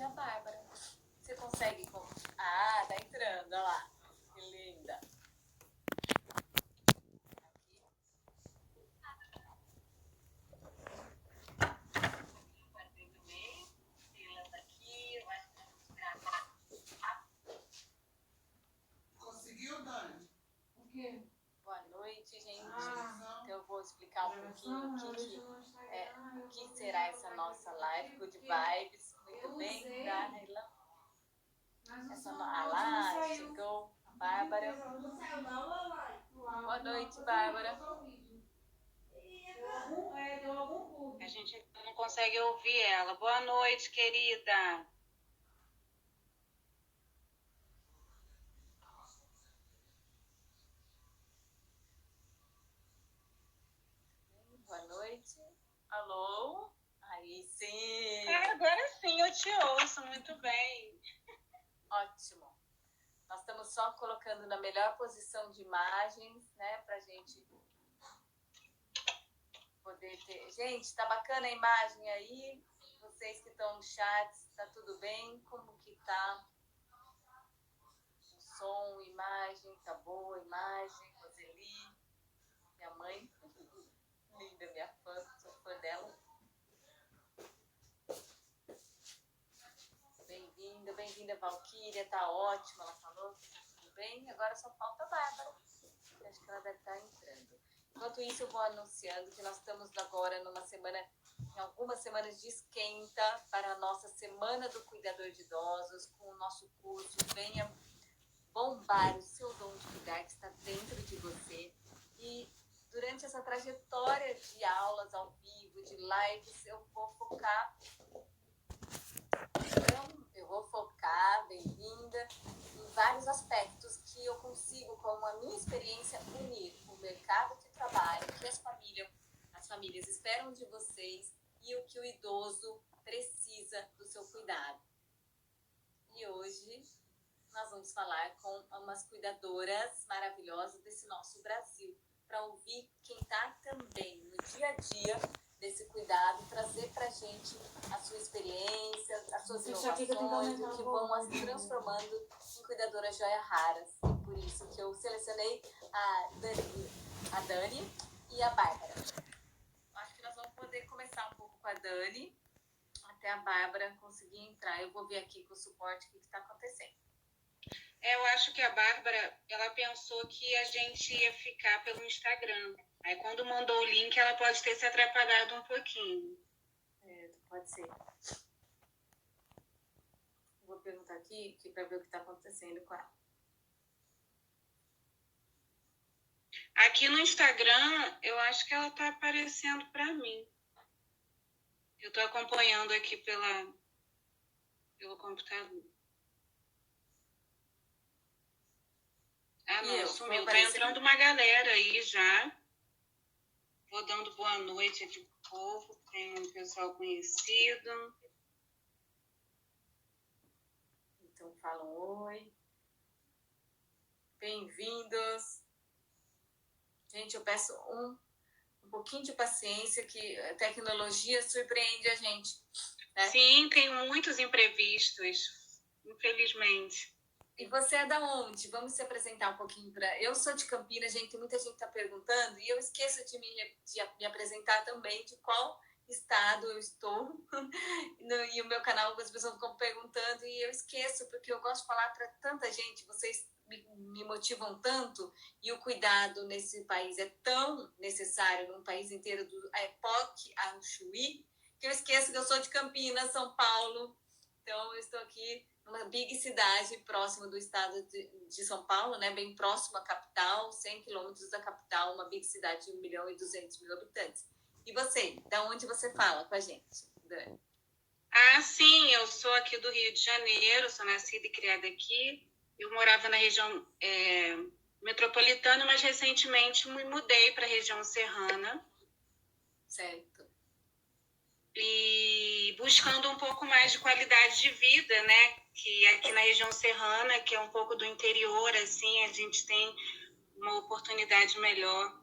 a Bárbara. Você consegue... Ah, tá entrando, olha lá. Que linda. Conseguiu, Dani? O quê? Boa noite, gente. Então eu vou explicar um pouquinho o que será essa nossa live Good Vibes. Muito bem, tá, Nailan? Lá, chegou a Bárbara. Boa noite, Bárbara. A gente não consegue ouvir ela. Boa noite, querida. Boa noite. Alô? Aí sim. Agora sim eu te ouço muito bem. Ótimo. Nós estamos só colocando na melhor posição de imagens, né, pra gente poder ter... Gente, tá bacana a imagem aí? Vocês que estão no chat, tá tudo bem? Como que tá? O som, imagem, tá boa a imagem? Roseli, minha mãe, linda, minha fã, sou fã dela. Bem-vinda, Valquíria, tá ótima, ela falou que tá tudo bem. Agora só falta a Bárbara, acho que ela deve estar entrando. Enquanto isso, eu vou anunciando que nós estamos agora em algumas semanas de esquenta para a nossa Semana do Cuidador de Idosos, com o nosso curso Venha Bombar o Seu Dom de Cuidar, que está dentro de você. E durante essa trajetória de aulas ao vivo, de lives, eu vou focar, bem-vinda, em vários aspectos que eu consigo, com a minha experiência, unir o mercado de trabalho, que as famílias esperam de vocês e o que o idoso precisa do seu cuidado. E hoje nós vamos falar com umas cuidadoras maravilhosas desse nosso Brasil, para ouvir quem está também no dia a dia desse cuidado, trazer para a gente a sua experiência, as suas inovações, o que vão as transformando em cuidadoras joia raras. E por isso que eu selecionei a Dani e a Bárbara. Acho que nós vamos poder começar um pouco com a Dani, até a Bárbara conseguir entrar. Eu vou ver aqui com o suporte o que está acontecendo. Eu acho que a Bárbara, ela pensou que a gente ia ficar pelo Instagram. Aí quando mandou o link, ela pode ter se atrapalhado um pouquinho. Pode ser. Vou perguntar aqui para ver o que está acontecendo com ela. Aqui no Instagram, eu acho que ela está aparecendo para mim. Eu estou acompanhando aqui pelo computador. Ah, não, sumiu. Tá entrando uma galera aí já. Vou dando boa noite aqui pro povo. Tem um pessoal conhecido. Então falam oi. Bem-vindos. Gente, eu peço um pouquinho de paciência, que a tecnologia surpreende a gente, né? Sim, tem muitos imprevistos, infelizmente. E você é da onde? Vamos se apresentar um pouquinho para... Eu sou de Campinas, gente, muita gente está perguntando, e eu esqueço de me apresentar também, de qual estado eu estou. E o meu canal, as pessoas ficam perguntando, e eu esqueço, porque eu gosto de falar para tanta gente, vocês me motivam tanto, e o cuidado nesse país é tão necessário, num país inteiro, do EPOC ao Chuí, que eu esqueço que eu sou de Campinas, São Paulo. Então, eu estou aqui numa big cidade próxima do estado de São Paulo, né? Bem próximo à capital, 100 quilômetros da capital, uma big cidade de 1.200.000 habitantes. E você, da onde você fala com a gente, Dani? Ah, sim, eu sou aqui do Rio de Janeiro, sou nascida e criada aqui. Eu morava na região metropolitana, mas recentemente me mudei para a região serrana. Certo. E buscando um pouco mais de qualidade de vida, né? Que aqui na região serrana, que é um pouco do interior, assim, a gente tem uma oportunidade melhor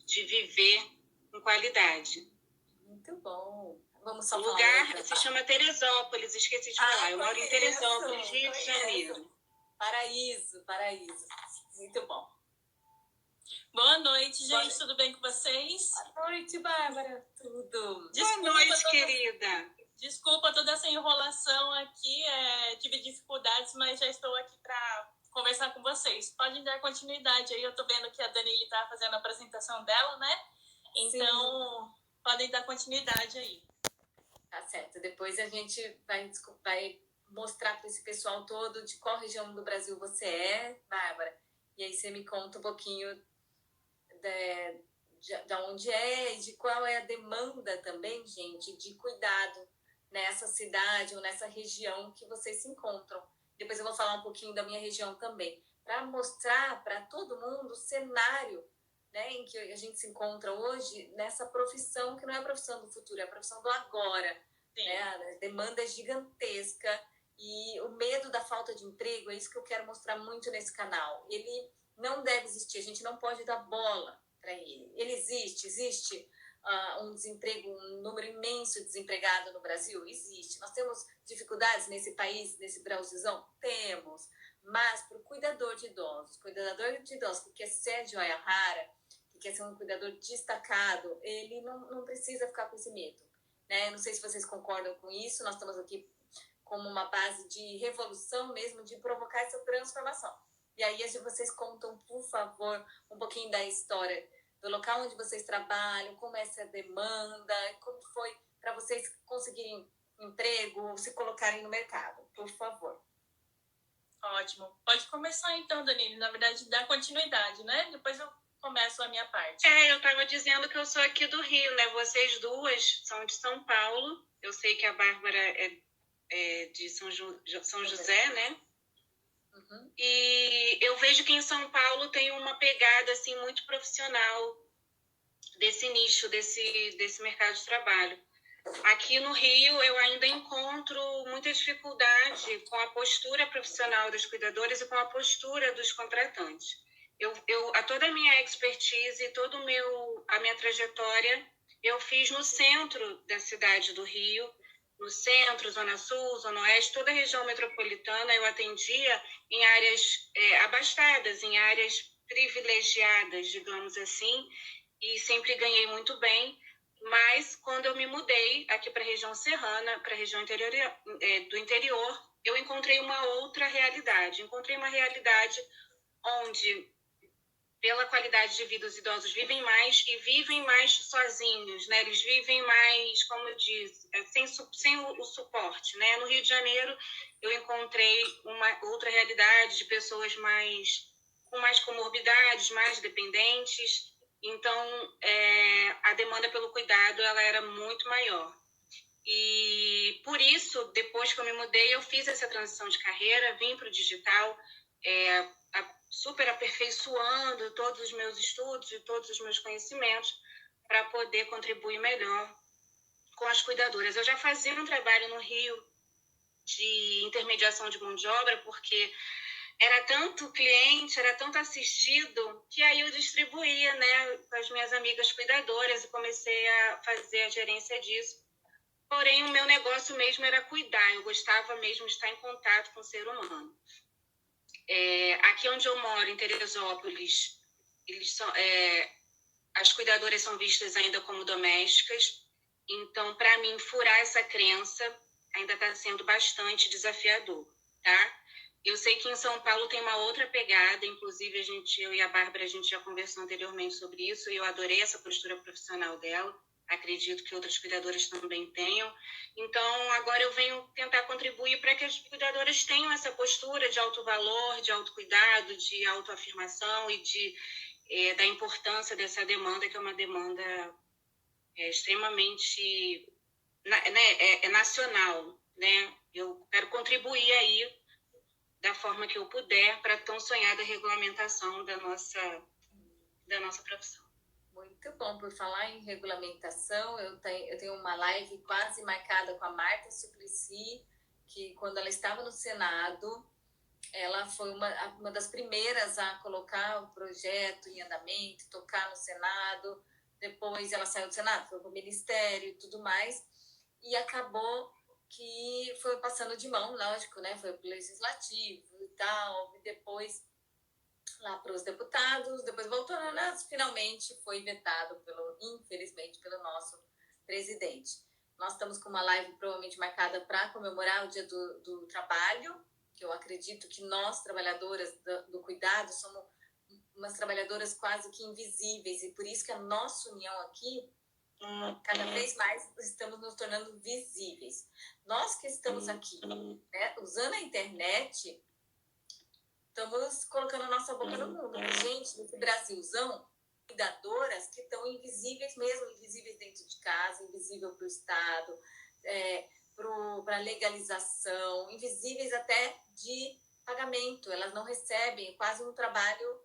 de viver com qualidade. Muito bom. Vamos O só falar lugar outra se parte. chama Teresópolis, esqueci de falar. Eu moro em Teresópolis, Rio de Janeiro. Paraíso. Muito bom. Boa noite, gente. Boa- Tudo bem com vocês? Boa noite, Bárbara. Tudo. Boa noite, querida. Desculpa toda essa enrolação aqui. Tive dificuldades, mas já estou aqui para conversar com vocês. Podem dar continuidade aí. Eu estou vendo que a Danile está fazendo a apresentação dela, né? Então, podem dar continuidade aí. Tá certo. Depois a gente vai mostrar para esse pessoal todo de qual região do Brasil você é, Bárbara. E aí você me conta um pouquinho de onde é e de qual é a demanda também, gente, de cuidado nessa cidade ou nessa região que vocês se encontram. Depois eu vou falar um pouquinho da minha região também, para mostrar para todo mundo o cenário, né, em que a gente se encontra hoje nessa profissão que não é a profissão do futuro, é a profissão do agora. Né? A demanda é gigantesca e o medo da falta de emprego é isso que eu quero mostrar muito nesse canal. Ele não deve existir, a gente não pode dar bola para ele. Ele existe um desemprego, um número imenso de desempregado no Brasil? Existe. Nós temos dificuldades nesse país, nesse Brasilzão? Temos. Mas para o cuidador de idosos que quer ser joia rara, que quer ser um cuidador destacado, ele não precisa ficar com esse medo. Né? Não sei se vocês concordam com isso, nós estamos aqui como uma base de revolução mesmo, de provocar essa transformação. E aí vocês contam, por favor, um pouquinho da história do local onde vocês trabalham, como é essa demanda, como foi para vocês conseguirem emprego, se colocarem no mercado, por favor. Ótimo. Pode começar então, Danile. Na verdade, dá continuidade, né? Depois eu começo a minha parte. Eu estava dizendo que eu sou aqui do Rio, né? Vocês duas são de São Paulo. Eu sei que a Bárbara é de São José, né? Uhum. E eu vejo que em São Paulo tem uma pegada assim muito profissional desse nicho, desse mercado de trabalho. Aqui no Rio eu ainda encontro muita dificuldade com a postura profissional das cuidadoras e com a postura dos contratantes. Toda a minha expertise, toda a minha trajetória, eu fiz no centro da cidade do Rio, no centro, Zona Sul, Zona Oeste, toda a região metropolitana. Eu atendia em áreas abastadas, em áreas privilegiadas, digamos assim, e sempre ganhei muito bem. Mas quando eu me mudei aqui para a região serrana, para a região do interior, eu encontrei uma outra realidade. Encontrei uma realidade onde, pela qualidade de vida, os idosos vivem mais e vivem mais sozinhos, né? Eles vivem mais, como eu disse, sem o suporte, né? No Rio de Janeiro, eu encontrei uma outra realidade de pessoas com mais comorbidades, mais dependentes. Então, a demanda pelo cuidado ela era muito maior. E, por isso, depois que eu me mudei, eu fiz essa transição de carreira, vim para o digital, super aperfeiçoando todos os meus estudos e todos os meus conhecimentos para poder contribuir melhor com as cuidadoras. Eu já fazia um trabalho no Rio de intermediação de mão de obra, porque era tanto cliente, era tanto assistido, que aí eu distribuía, né, com as minhas amigas cuidadoras e comecei a fazer a gerência disso. Porém, o meu negócio mesmo era cuidar, eu gostava mesmo de estar em contato com o ser humano. Aqui onde eu moro, em Teresópolis, as cuidadoras são vistas ainda como domésticas. Então, para mim, furar essa crença ainda está sendo bastante desafiador, tá? Eu sei que em São Paulo tem uma outra pegada, inclusive eu e a Bárbara, a gente já conversou anteriormente sobre isso, e eu adorei essa postura profissional dela. Acredito que outras cuidadoras também tenham. Então, agora eu venho tentar contribuir para que as cuidadoras tenham essa postura de alto valor, de autocuidado, de autoafirmação e da importância dessa demanda, que é uma demanda extremamente nacional, né? Eu quero contribuir aí da forma que eu puder para a tão sonhada regulamentação da nossa profissão. Muito bom. Por falar em regulamentação, eu tenho uma live quase marcada com a Marta Suplicy, que quando ela estava no Senado, ela foi uma das primeiras a colocar o projeto em andamento, tocar no Senado. Depois ela saiu do Senado, foi para o Ministério e tudo mais. e acabou que foi passando de mão, lógico, né? Foi pro legislativo e tal, e depois lá para os deputados, depois voltou, finalmente foi vetado, infelizmente, pelo nosso presidente. Nós estamos com uma live provavelmente marcada para comemorar o Dia do Trabalho, que eu acredito que nós, trabalhadoras do cuidado, somos umas trabalhadoras quase que invisíveis, e por isso que a nossa união aqui, cada vez mais estamos nos tornando visíveis. Nós que estamos aqui, né, usando a internet, estamos colocando a nossa boca no mundo. Gente, nesse Brasilzão, cuidadoras que estão invisíveis mesmo, invisíveis dentro de casa, invisível para o Estado, para legalização, invisíveis até de pagamento. Elas não recebem, quase um trabalho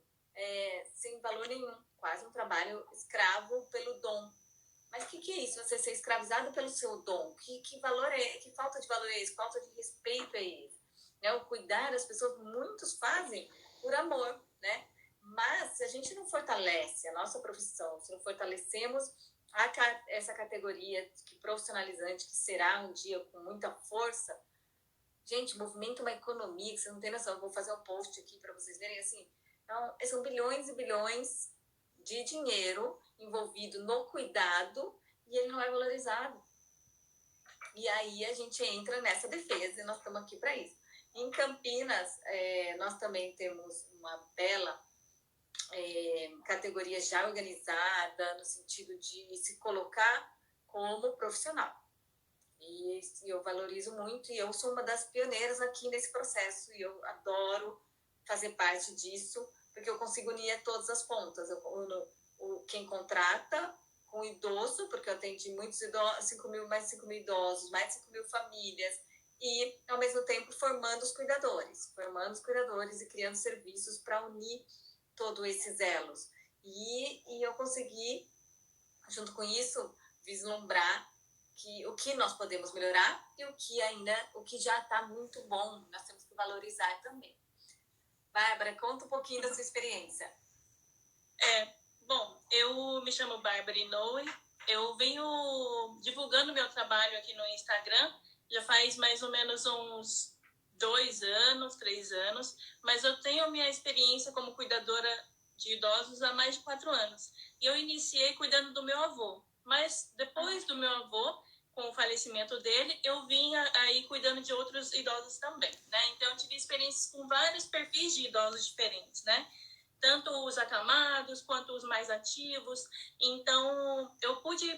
sem valor nenhum, quase um trabalho escravo pelo dom. Mas o que é isso? Você ser escravizado pelo seu dom? Que valor é? Que falta de valor é esse? Falta de respeito é esse? Né? O cuidar das pessoas, muitos fazem por amor, né? Mas se a gente não fortalece a nossa profissão, se não fortalecemos essa categoria que profissionalizante, que será um dia com muita força, gente, movimenta uma economia que você não tem noção. Eu vou fazer um post aqui para vocês verem, assim, então, são bilhões e bilhões de dinheiro envolvido no cuidado e ele não é valorizado. E aí a gente entra nessa defesa e nós estamos aqui para isso. Em Campinas, nós também temos uma bela categoria já organizada, no sentido de se colocar como profissional. E eu valorizo muito, e eu sou uma das pioneiras aqui nesse processo, e eu adoro fazer parte disso, porque eu consigo unir todas as pontas. Eu uno quem contrata com o idoso, porque eu atendi muitos idosos, mais de 5 mil idosos, mais de 5 mil famílias, e, ao mesmo tempo, formando os cuidadores e criando serviços para unir todos esses elos. E eu consegui, junto com isso, vislumbrar o que nós podemos melhorar e o que já está muito bom, nós temos que valorizar também. Bárbara, conta um pouquinho da sua experiência. Bom, eu me chamo Bárbara Inoue, eu venho divulgando meu trabalho aqui no Instagram, já faz mais ou menos uns 2 anos, 3 anos, mas eu tenho minha experiência como cuidadora de idosos há mais de 4 anos. E eu iniciei cuidando do meu avô, mas depois do meu avô, com o falecimento dele, eu vim aí cuidando de outros idosos também, né? Então, eu tive experiências com vários perfis de idosos diferentes, né? Tanto os acamados quanto os mais ativos. Então, eu pude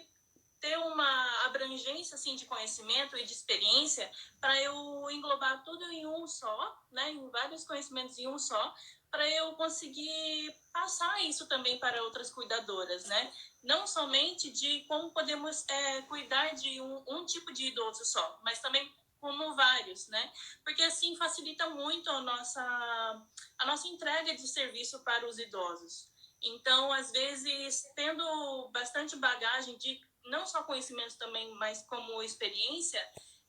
ter uma abrangência assim, de conhecimento e de experiência para eu englobar tudo em um só, né? Em vários conhecimentos em um só, para eu conseguir passar isso também para outras cuidadoras, né? Não somente de como podemos cuidar de um tipo de idoso só, mas também como vários, né? Porque assim facilita muito a nossa entrega de serviço para os idosos. Então, às vezes, tendo bastante bagagem de não só conhecimento também, mas como experiência,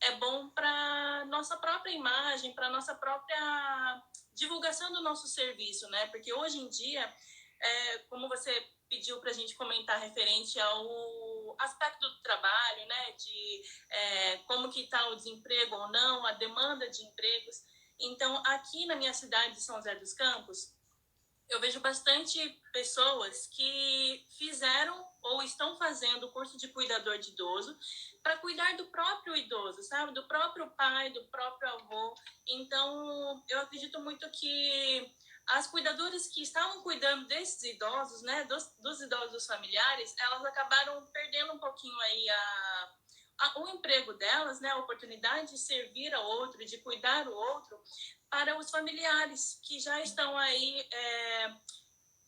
é bom para nossa própria imagem, para nossa própria divulgação do nosso serviço, né? Porque hoje em dia, como você pediu para a gente comentar referente ao aspecto do trabalho, né? De como que está o desemprego ou não, a demanda de empregos. Então, aqui na minha cidade de São José dos Campos, eu vejo bastante pessoas que fizeram ou estão fazendo o curso de cuidador de idoso para cuidar do próprio idoso, sabe? Do próprio pai, do próprio avô. Então, eu acredito muito que as cuidadoras que estavam cuidando desses idosos, né, dos idosos familiares, elas acabaram perdendo um pouquinho aí o emprego delas, né, a oportunidade de servir ao outro, de cuidar o outro, para os familiares que já estão aí,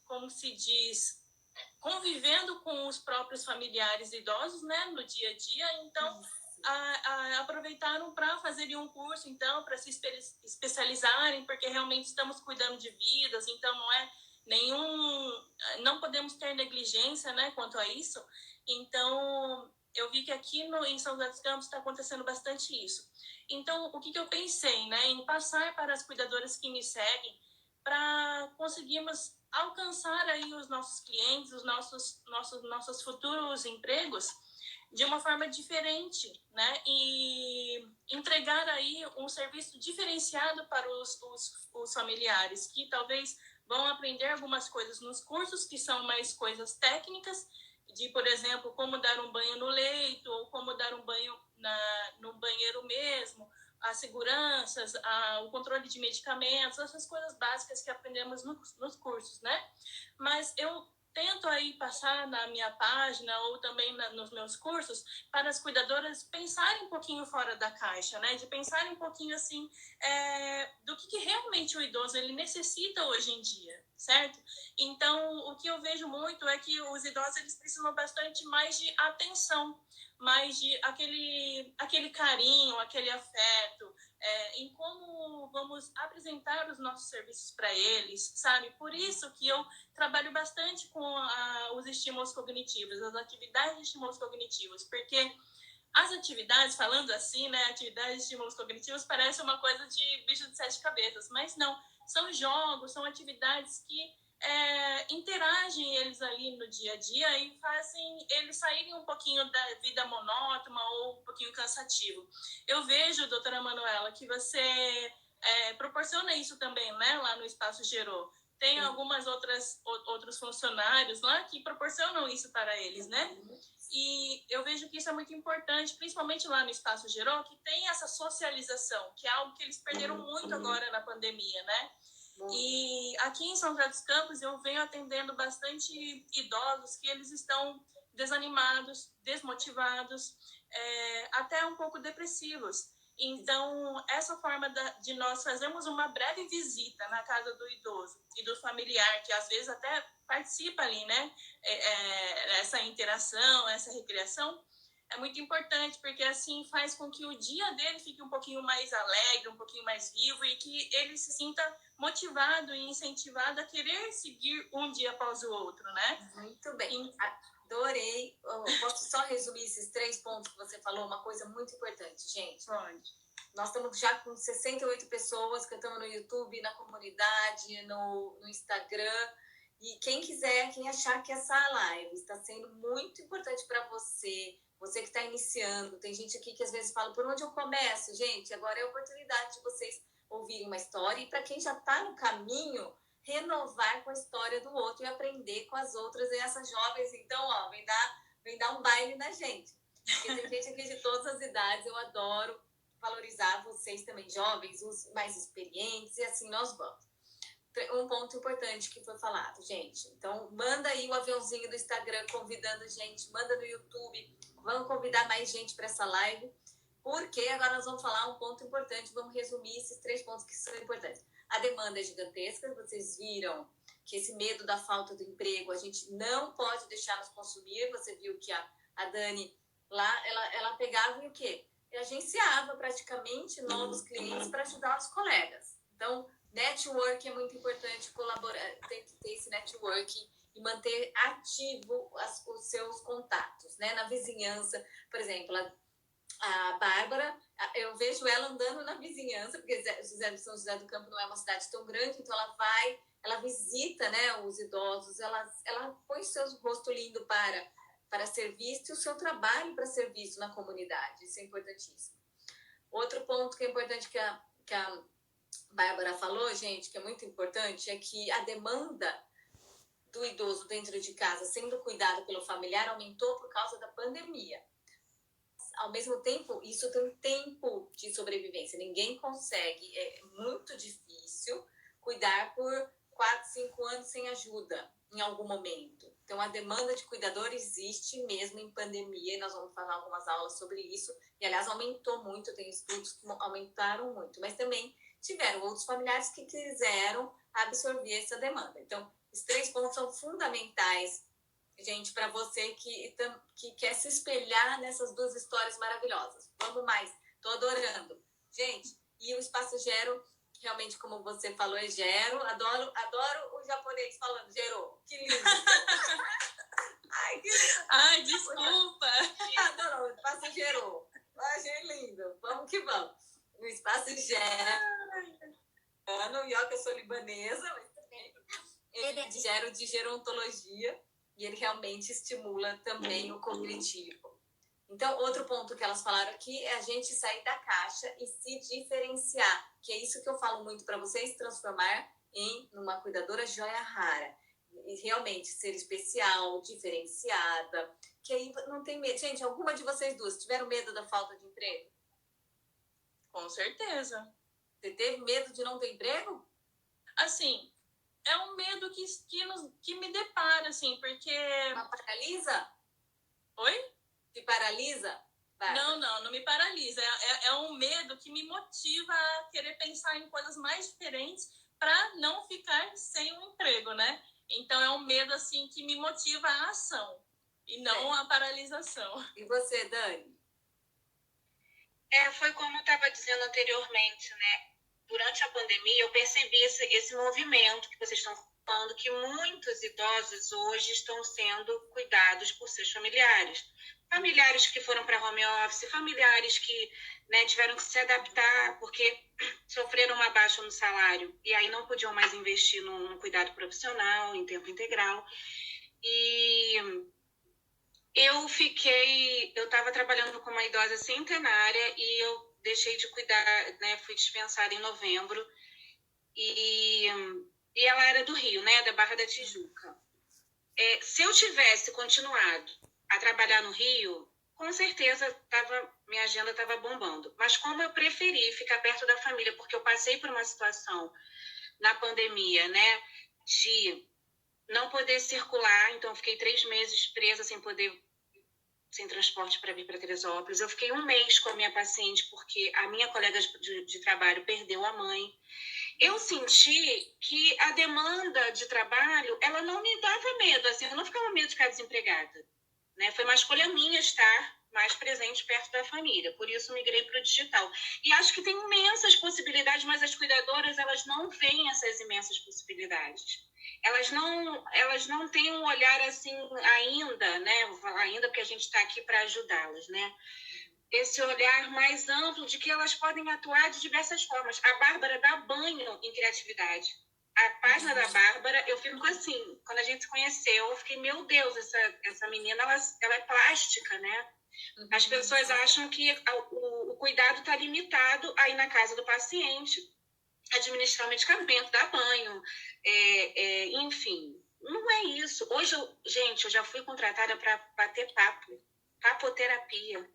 como se diz, convivendo com os próprios familiares idosos, né, no dia a dia. Então, aproveitaram para fazerem um curso, então, para se especializarem, porque realmente estamos cuidando de vidas, então não podemos ter negligência, né, quanto a isso. Então, eu vi que aqui em São José dos Campos está acontecendo bastante isso. Então, o que eu pensei, né, em passar para as cuidadoras que me seguem, para conseguirmos alcançar aí os nossos clientes, os nossos futuros empregos, de uma forma diferente, né? E entregar aí um serviço diferenciado para os familiares, que talvez vão aprender algumas coisas nos cursos que são mais coisas técnicas, de, por exemplo, como dar um banho no leito, ou como dar um banho no banheiro mesmo, as seguranças, o controle de medicamentos, essas coisas básicas que aprendemos nos cursos, né? Mas eu tento aí passar na minha página ou também nos meus cursos para as cuidadoras pensarem um pouquinho fora da caixa, né? De pensarem um pouquinho assim do que realmente o idoso ele necessita hoje em dia, certo? Então, o que eu vejo muito é que os idosos eles precisam bastante mais de atenção, mais de aquele carinho, aquele afeto, em como vamos apresentar os nossos serviços para eles, sabe? Por isso que eu trabalho bastante com os estímulos cognitivos, as atividades de estímulos cognitivos, porque as atividades, falando assim, né, atividades de estímulos cognitivos parece uma coisa de bicho de sete cabeças, mas não, são jogos, são atividades que interagem eles ali no dia a dia e fazem eles saírem um pouquinho da vida monótona ou um pouquinho cansativo. Eu vejo, doutora Manuela, que você proporciona isso também, né, lá no Espaço Gerô. Tem algumas outros funcionários lá que proporcionam isso para eles, né? E eu vejo que isso é muito importante, principalmente lá no Espaço Gerô, que tem essa socialização, que é algo que eles perderam muito agora na pandemia, né? E aqui em São José dos Campos eu venho atendendo bastante idosos que eles estão desanimados, desmotivados, até um pouco depressivos. Então, essa forma de nós fazermos uma breve visita na casa do idoso e do familiar, que às vezes até participa ali, né? Essa interação, essa recreação, é muito importante, porque assim faz com que o dia dele fique um pouquinho mais alegre, um pouquinho mais vivo e que ele se sinta motivado e incentivado a querer seguir um dia após o outro, né? Muito bem. Adorei. Posso só resumir esses 3 pontos que você falou? Uma coisa muito importante, gente. Pode. Nós estamos já com 68 pessoas que estamos no YouTube, na comunidade, no Instagram. E quem quiser, quem achar que essa live está sendo muito importante para você, você que está iniciando, tem gente aqui que às vezes fala, por onde eu começo? Gente, agora é a oportunidade de vocês ouvirem uma história. E para quem já está no caminho, renovar com a história do outro e aprender com as outras. E essas jovens, então, ó, vem dar um baile na gente. Porque tem gente aqui de todas as idades, eu adoro valorizar vocês também, jovens, os mais experientes, e assim nós vamos. Um ponto importante que foi falado, gente. Então, manda aí o aviãozinho do Instagram convidando gente, manda no YouTube, vamos convidar mais gente para essa live, porque agora nós vamos falar um ponto importante, vamos resumir esses 3 pontos que são importantes. A demanda é gigantesca, vocês viram que esse medo da falta do emprego a gente não pode deixar nos consumir. Você viu que a Dani lá, ela pegava e o quê? E agenciava praticamente novos clientes para ajudar os colegas. Então, network é muito importante, colaborar, tem que ter esse network e manter ativo os seus contatos, né? Na vizinhança, por exemplo, a Bárbara, eu vejo ela andando na vizinhança, porque São José do Campo não é uma cidade tão grande, então ela visita, né, os idosos, ela põe seu rosto lindo para ser visto e o seu trabalho para ser visto na comunidade. Isso é importantíssimo. Outro ponto que é importante que a Bárbara falou, gente, que é muito importante, é que a demanda do idoso dentro de casa, sendo cuidado pelo familiar, aumentou por causa da pandemia. Ao mesmo tempo, isso tem um tempo de sobrevivência. Ninguém consegue, é muito difícil cuidar por 4, 5 anos sem ajuda em algum momento. Então, a demanda de cuidador existe mesmo em pandemia, e nós vamos falar algumas aulas sobre isso. E, aliás, aumentou muito, tem estudos que aumentaram muito, mas também tiveram outros familiares que quiseram absorver essa demanda. Então, esses 3 pontos são fundamentais, gente, para você que quer se espelhar nessas 2 histórias maravilhosas. Vamos mais, tô adorando. Gente, e o Espaço Gero, realmente, como você falou, é Gero. Adoro o japonês falando Gero. Que lindo. Ai, que lindo. Ai, desculpa. Adoro, o Espaço Gero. Achei lindo. Vamos que vamos. O Espaço Gero. E ó, que eu sou libanesa, mas também ele é de gerontologia. E ele realmente estimula também o cognitivo. Então, outro ponto que elas falaram aqui é a gente sair da caixa e se diferenciar, que é isso que eu falo muito para vocês, transformar em uma cuidadora joia rara. E realmente ser especial, diferenciada, que aí não tem medo. Gente, alguma de vocês duas tiveram medo da falta de emprego? Com certeza. Você teve medo de não ter emprego? Assim, é um medo que me depara, assim, porque... Mas paralisa? Oi? Te paralisa? Não me paralisa. É um medo que me motiva a querer pensar em coisas mais diferentes para não ficar sem um emprego, né? Então, é um medo, assim, que me motiva a ação e não a paralisação. E você, Dani? Foi como eu estava dizendo anteriormente, né? Durante a pandemia, eu percebi esse movimento que vocês estão falando, que muitos idosos hoje estão sendo cuidados por seus familiares. Familiares que foram para home office, familiares que, né, tiveram que se adaptar porque sofreram uma baixa no salário e aí não podiam mais investir no cuidado profissional, em tempo integral. E eu estava trabalhando com uma idosa centenária e eu deixei de cuidar, né, fui dispensada em novembro e ela era do Rio, né, da Barra da Tijuca. Se eu tivesse continuado a trabalhar no Rio, com certeza minha agenda estava bombando. Mas como eu preferi ficar perto da família, porque eu passei por uma situação na pandemia, né, de não poder circular, então eu fiquei 3 meses presa sem transporte para vir para Teresópolis. Eu fiquei 1 mês com a minha paciente, porque a minha colega de trabalho perdeu a mãe. Eu senti que a demanda de trabalho, ela não me dava medo, assim, eu não ficava com medo de ficar desempregada, né? Foi uma escolha minha estar mais presente perto da família, por isso migrei para o digital. E acho que tem imensas possibilidades, mas as cuidadoras, elas não veem essas imensas possibilidades. Elas não têm um olhar assim ainda, né? Ainda porque a gente está aqui para ajudá-las, né? Esse olhar mais amplo de que elas podem atuar de diversas formas. A Bárbara dá banho em criatividade. A página da Bárbara, eu fico assim, quando a gente se conheceu, eu fiquei, meu Deus, essa menina, ela é plástica, né? As pessoas acham que o cuidado está limitado aí na casa do paciente, administrar medicamento, dar banho, enfim, não é isso. Hoje, eu já fui contratada para bater papoterapia.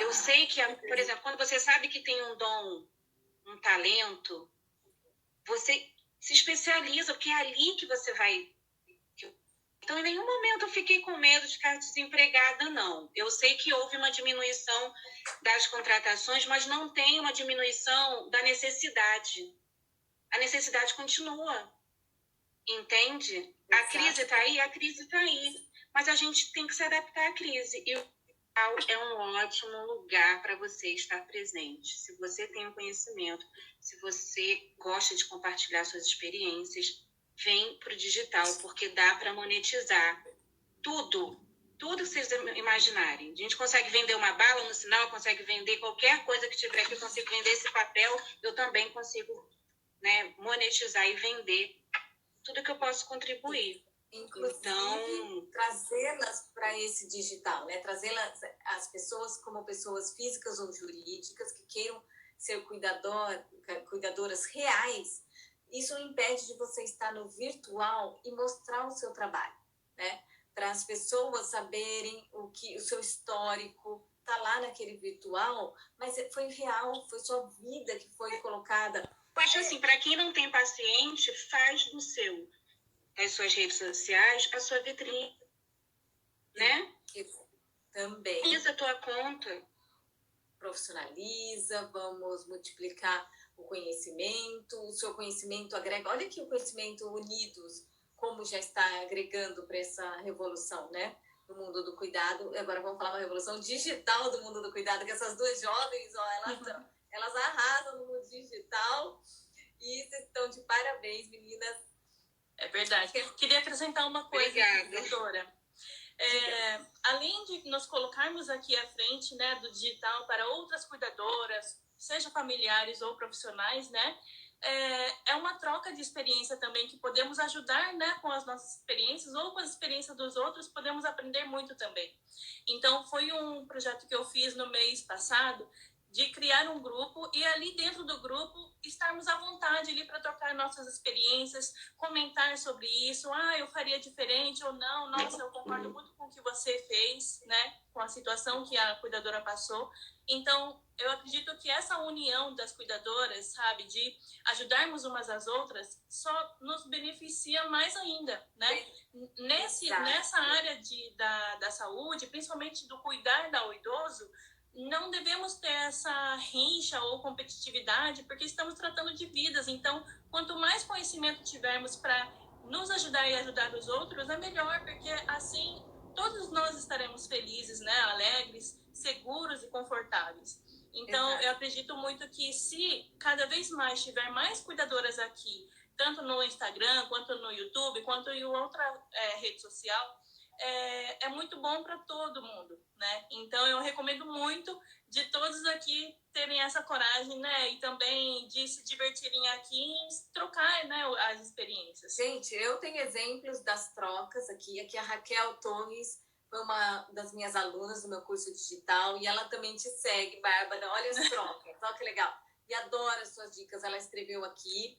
Eu sei que, por exemplo, quando você sabe que tem um dom, um talento, você se especializa, porque é ali que você vai. Então, em nenhum momento eu fiquei com medo de ficar desempregada, não. Eu sei que houve uma diminuição das contratações, mas não tem uma diminuição da necessidade. A necessidade continua, entende? Exato. A crise está aí, a crise está aí. Mas a gente tem que se adaptar à crise. E o digital é um ótimo lugar para você estar presente. Se você tem um conhecimento, se você gosta de compartilhar suas experiências, vem para o digital, porque dá para monetizar tudo que vocês imaginarem. A gente consegue vender uma bala no sinal, consegue vender qualquer coisa que tiver aqui, eu consigo vender esse papel, eu também consigo, né, monetizar e vender tudo que eu posso contribuir. Inclusive, então, trazê-las para esse digital, né? Trazê-las, as pessoas como pessoas físicas ou jurídicas que queiram ser cuidadoras reais. Isso não impede de você estar no virtual e mostrar o seu trabalho, né? Para as pessoas saberem o seu histórico tá lá naquele virtual, mas foi real, foi sua vida que foi colocada. Eu acho assim, para quem não tem paciente, faz das suas redes sociais a sua vitrine, né? Também. Utiliza a tua conta. Profissionaliza, vamos multiplicar o conhecimento, o seu conhecimento agrega. Olha que o conhecimento unidos, como já está agregando para essa revolução, né? Do mundo do cuidado. Agora vamos falar uma revolução digital do mundo do cuidado, que essas duas jovens, ó, elas arrasam no mundo digital e estão de parabéns, meninas. É verdade. Queria acrescentar uma coisa, doutora. Além de nos colocarmos aqui à frente, né, do digital para outras cuidadoras, seja familiares ou profissionais, né, é uma troca de experiência também, que podemos ajudar, né, com as nossas experiências ou com as experiências dos outros, podemos aprender muito também. Então, foi um projeto que eu fiz no mês passado, de criar um grupo e ali dentro do grupo estarmos à vontade ali para trocar nossas experiências, comentar sobre isso, eu faria diferente ou não, nossa, eu concordo muito com o que você fez, né, com a situação que a cuidadora passou. Então, eu acredito que essa união das cuidadoras, sabe, de ajudarmos umas às outras, só nos beneficia mais ainda, né? Nessa área da saúde, principalmente do cuidar do idoso, não devemos ter essa rincha ou competitividade, porque estamos tratando de vidas. Então, quanto mais conhecimento tivermos para nos ajudar e ajudar os outros, é melhor, porque assim todos nós estaremos felizes, né? Alegres, seguros e confortáveis. Então, eu acredito muito que se cada vez mais tiver mais cuidadoras aqui, tanto no Instagram, quanto no YouTube, quanto em outra rede social, é muito bom para todo mundo, né? Então, eu recomendo muito de todos aqui terem essa coragem, né? E também de se divertirem aqui em trocar, né, as experiências. Gente, eu tenho exemplos das trocas aqui. Aqui a Raquel Torres foi uma das minhas alunas do meu curso digital e ela também te segue, Bárbara. Olha as trocas, olha que legal. E adora as suas dicas, ela escreveu aqui.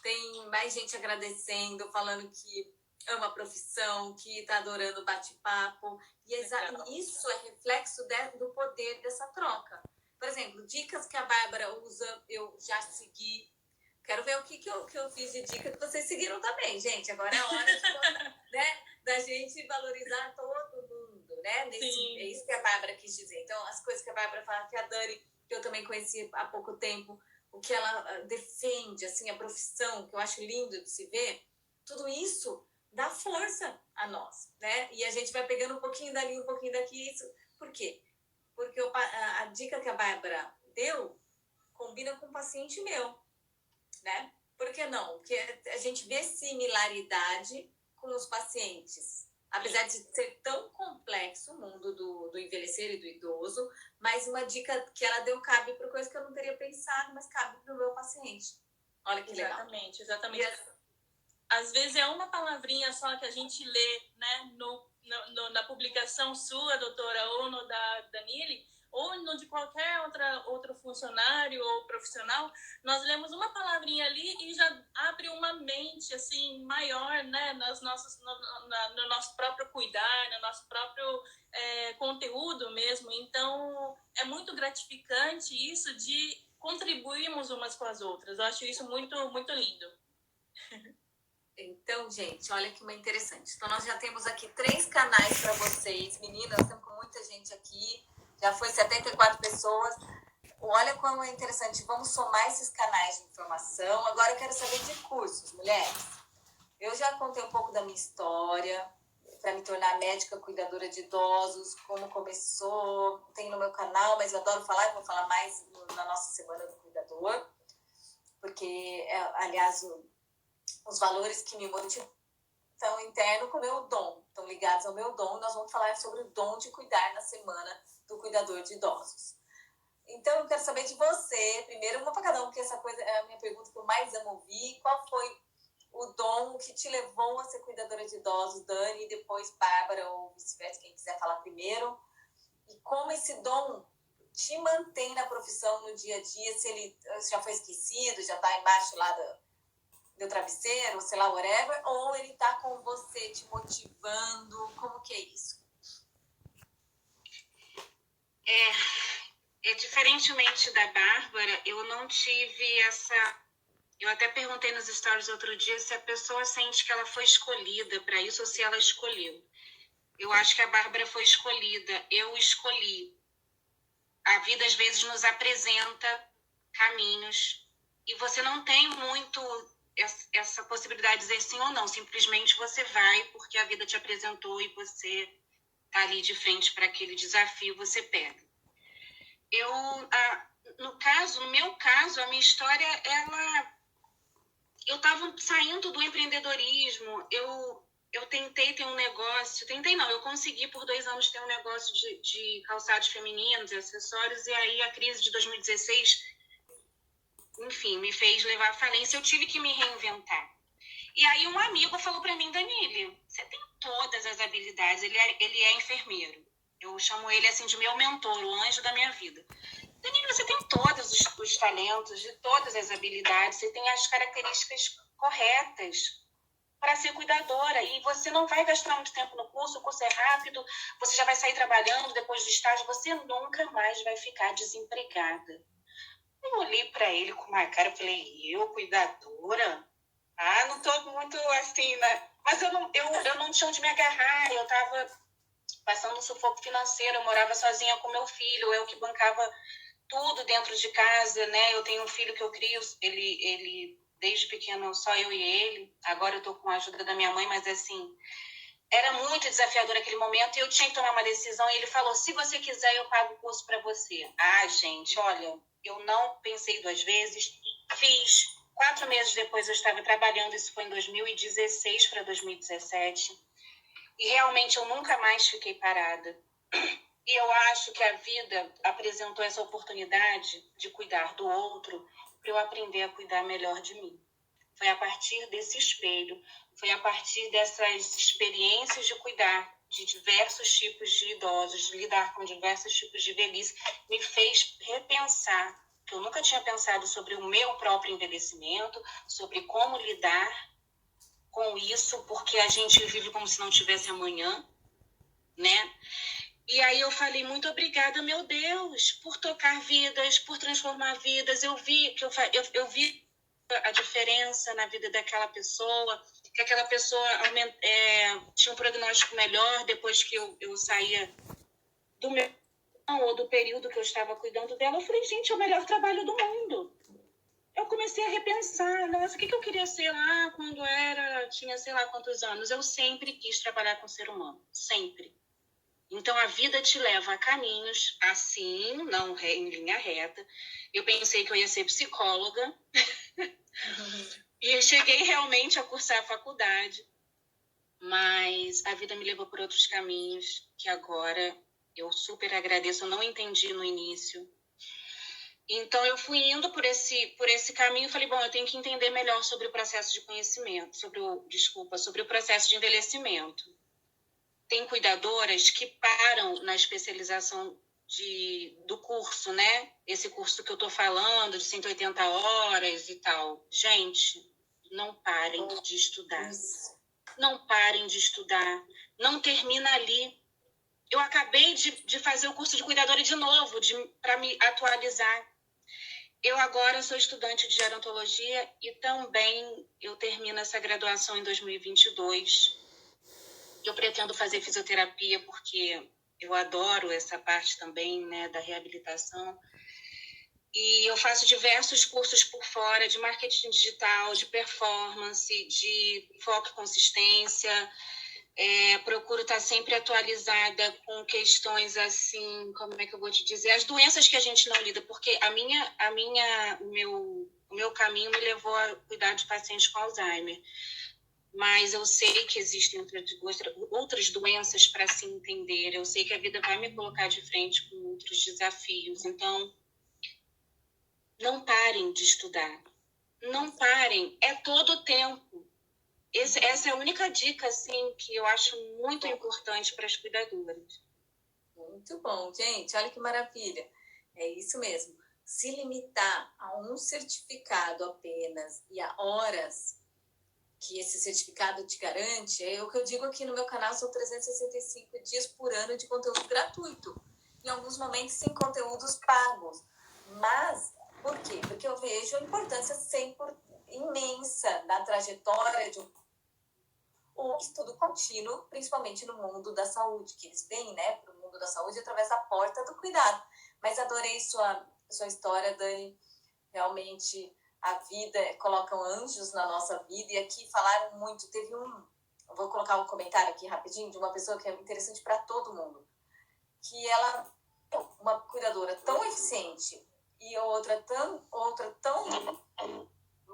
Tem mais gente agradecendo, falando que ama a profissão, que está adorando o bate-papo. E isso é reflexo do poder dessa troca. Por exemplo, dicas que a Bárbara usa, eu já segui. Quero ver o que eu fiz de dica que vocês seguiram também, gente. Agora é hora de, né, da gente valorizar todo mundo, né? É isso que a Bárbara quis dizer. Então, as coisas que a Bárbara fala, que a Dani, que eu também conheci há pouco tempo, o que ela defende, assim, a profissão, que eu acho lindo de se ver, tudo isso dá força a nós, né? E a gente vai pegando um pouquinho dali, um pouquinho daqui. Isso. Por quê? Porque a dica que a Bárbara deu combina com um paciente meu, né? Por que não? Porque a gente vê similaridade com os pacientes. Apesar de ser tão complexo o mundo do envelhecer e do idoso, mas uma dica que ela deu cabe para coisa que eu não teria pensado, mas cabe para o meu paciente. Olha que legal. Exatamente. Às vezes é uma palavrinha só que a gente lê, né, na publicação sua, doutora, ou no da Danile, ou no de qualquer outro funcionário ou profissional, nós lemos uma palavrinha ali e já abre uma mente assim maior, né, no nosso próprio cuidar, no nosso próprio conteúdo mesmo. Então, é muito gratificante isso de contribuirmos umas com as outras. Eu acho isso muito, muito lindo. Então, gente, olha que interessante. Então, nós já temos aqui 3 canais para vocês. Meninas, estamos com muita gente aqui. Já foi 74 pessoas. Olha como é interessante. Vamos somar esses canais de informação. Agora eu quero saber de cursos, mulheres. Eu já contei um pouco da minha história para me tornar médica cuidadora de idosos, como começou. Tem no meu canal, mas eu adoro falar. Eu vou falar mais na nossa Semana do Cuidador. Porque, aliás, os valores que me motivam estão internos com o meu dom, estão ligados ao meu dom. Nós vamos falar sobre o dom de cuidar na Semana do Cuidador de Idosos. Então, eu quero saber de você, primeiro, uma para cada um, porque essa coisa é a minha pergunta que eu mais amo ouvir. Qual foi o dom que te levou a ser cuidadora de idosos, Dani, e depois Bárbara, ou vice-versa, quem quiser falar primeiro? E como esse dom te mantém na profissão no dia a dia, se ele já foi esquecido, já está embaixo lá do travesseiro, sei lá, whatever, ou ele tá com você, te motivando? Como que é isso? Diferentemente da Bárbara, eu não tive essa... Eu até perguntei nos stories outro dia se a pessoa sente que ela foi escolhida para isso ou se ela escolheu. Eu acho que a Bárbara foi escolhida, eu escolhi. A vida às vezes nos apresenta caminhos e você não tem muito essa possibilidade de dizer sim ou não. Simplesmente você vai porque a vida te apresentou e você está ali de frente para aquele desafio, você pega. No meu caso, a minha história, eu estava saindo do empreendedorismo, eu tentei ter um negócio, eu consegui por 2 anos ter um negócio de calçados femininos e acessórios, e aí a crise de 2016 enfim, me fez levar à falência, eu tive que me reinventar. E aí um amigo falou para mim, Danile, você tem todas as habilidades, ele é enfermeiro. Eu chamo ele assim de meu mentor, o anjo da minha vida. Danile, você tem todos os talentos, de todas as habilidades, você tem as características corretas para ser cuidadora e você não vai gastar muito tempo no curso, o curso é rápido, você já vai sair trabalhando depois do estágio, você nunca mais vai ficar desempregada. Eu olhei para ele com uma cara e falei, eu, cuidadora? Ah, não tô muito assim, né? Mas eu não tinha onde me agarrar, eu tava passando um sufoco financeiro, eu morava sozinha com meu filho, eu que bancava tudo dentro de casa, né? Eu tenho um filho que eu crio, ele desde pequeno só eu e ele, agora eu tô com a ajuda da minha mãe, mas assim, era muito desafiador aquele momento e eu tinha que tomar uma decisão e ele falou, se você quiser eu pago o curso para você. Ah, gente, olha, eu não pensei 2 vezes, fiz. 4 meses depois eu estava trabalhando, isso foi em 2016 para 2017, e realmente eu nunca mais fiquei parada. E eu acho que a vida apresentou essa oportunidade de cuidar do outro para eu aprender a cuidar melhor de mim. Foi a partir desse espelho, foi a partir dessas experiências de cuidar de diversos tipos de idosos, de lidar com diversos tipos de velhice, me fez repensar, que eu nunca tinha pensado sobre o meu próprio envelhecimento, sobre como lidar com isso, porque a gente vive como se não tivesse amanhã, né? E aí eu falei, muito obrigada, meu Deus, por tocar vidas, por transformar vidas. Eu vi a diferença na vida daquela pessoa, que aquela pessoa tinha um prognóstico melhor depois que eu saía do meu ou do período que eu estava cuidando dela. Eu falei, gente, é o melhor trabalho do mundo. Eu comecei a repensar, nossa, o que eu queria ser lá quando tinha sei lá quantos anos. Eu sempre quis trabalhar com o ser humano, sempre. Então, a vida te leva a caminhos assim, não em linha reta. Eu pensei que eu ia ser psicóloga. E eu cheguei realmente a cursar a faculdade. Mas a vida me levou por outros caminhos que agora eu super agradeço. Eu não entendi no início. Então, eu fui indo por esse caminho e falei, bom, eu tenho que entender melhor sobre o processo de conhecimento, sobre o processo de envelhecimento. Tem cuidadoras que param na especialização do curso, né? Esse curso que eu tô falando, de 180 horas e tal. Gente, não parem de estudar. Não parem de estudar. Não termina ali. Eu acabei de fazer o curso de cuidadora de novo, para me atualizar. Eu agora sou estudante de gerontologia e também eu termino essa graduação em 2022. Eu pretendo fazer fisioterapia porque eu adoro essa parte também, né, da reabilitação. E eu faço diversos cursos por fora de marketing digital, de performance, de foco e consistência. Procuro estar sempre atualizada com questões assim, como é que eu vou te dizer? As doenças que a gente não lida, porque o meu caminho me levou a cuidar de pacientes com Alzheimer. Mas eu sei que existem outras doenças para se entender. Eu sei que a vida vai me colocar de frente com outros desafios. Então, não parem de estudar. Não parem. É todo o tempo. Essa é a única dica assim, que eu acho muito importante para as cuidadoras. Muito bom, gente. Olha que maravilha. É isso mesmo. Se limitar a um certificado apenas e a horas que esse certificado te garante, é o que eu digo aqui no meu canal, são 365 dias por ano de conteúdo gratuito. Em alguns momentos sem conteúdos pagos. Mas, por quê? Porque eu vejo a importância sempre imensa na trajetória de um estudo contínuo, principalmente no mundo da saúde, que eles vêm, né, para o mundo da saúde através da porta do cuidado. Mas adorei sua história, Dani. Realmente a vida, colocam anjos na nossa vida, e aqui falaram muito, eu vou colocar um comentário aqui rapidinho, de uma pessoa que é interessante para todo mundo, que ela é uma cuidadora tão eficiente e outra tão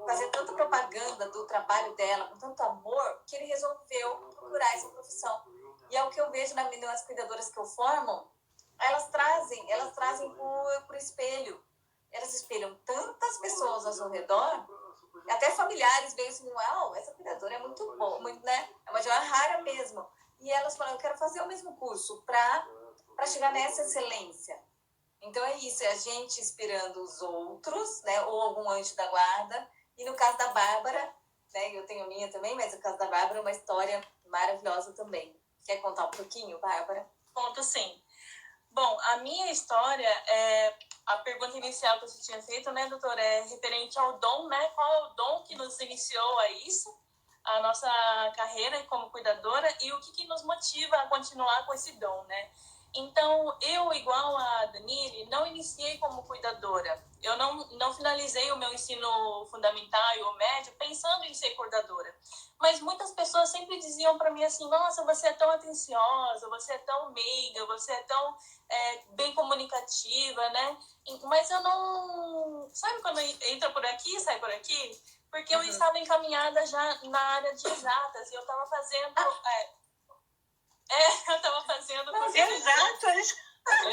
fazer tanta propaganda do trabalho dela, com tanto amor, que ele resolveu procurar essa profissão. E é o que eu vejo nas cuidadoras que eu formo, elas trazem por espelho elas espelham tantas pessoas ao seu redor, até familiares veem assim, uau, essa cuidadora é muito boa, muito, né? É uma joia rara mesmo. E elas falam, eu quero fazer o mesmo curso para chegar nessa excelência. Então é isso, é a gente inspirando os outros, né? Ou algum anjo da guarda. E no caso da Bárbara, né? Eu tenho a minha também, mas no caso da Bárbara é uma história maravilhosa também. Quer contar um pouquinho, Bárbara? Conto sim. Bom, a minha história a pergunta inicial que você tinha feito, né, doutora, é referente ao dom, né? Qual é o dom que nos iniciou a isso, a nossa carreira como cuidadora, e o que nos motiva a continuar com esse dom, né? Então, eu, igual a Danile, não iniciei como cuidadora. Eu não finalizei o meu ensino fundamental e o médio pensando em ser cuidadora. Mas muitas pessoas sempre diziam para mim assim, nossa, você é tão atenciosa, você é tão meiga, você é tão bem comunicativa, né? Mas eu não... Sabe quando entra por aqui e sai por aqui? Porque eu estava encaminhada já na área de exatas e eu estava fazendo... eu estava fazendo...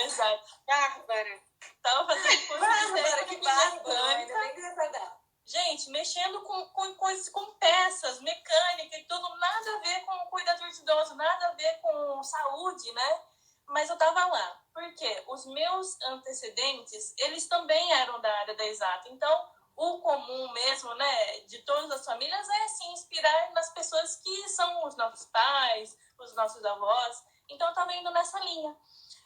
Exato. Bárbara. Estava fazendo curso de técnica ainda bem que você vai dar. Gente, mexendo com coisas, com peças, mecânica e tudo, nada a ver com o cuidador de idoso, nada a ver com saúde, né? Mas eu tava lá, porque os meus antecedentes, eles também eram da área da exata. Então, o comum mesmo, né, de todas as famílias é, se inspirar nas pessoas que são os nossos pais, os nossos avós. Então, eu tava indo nessa linha.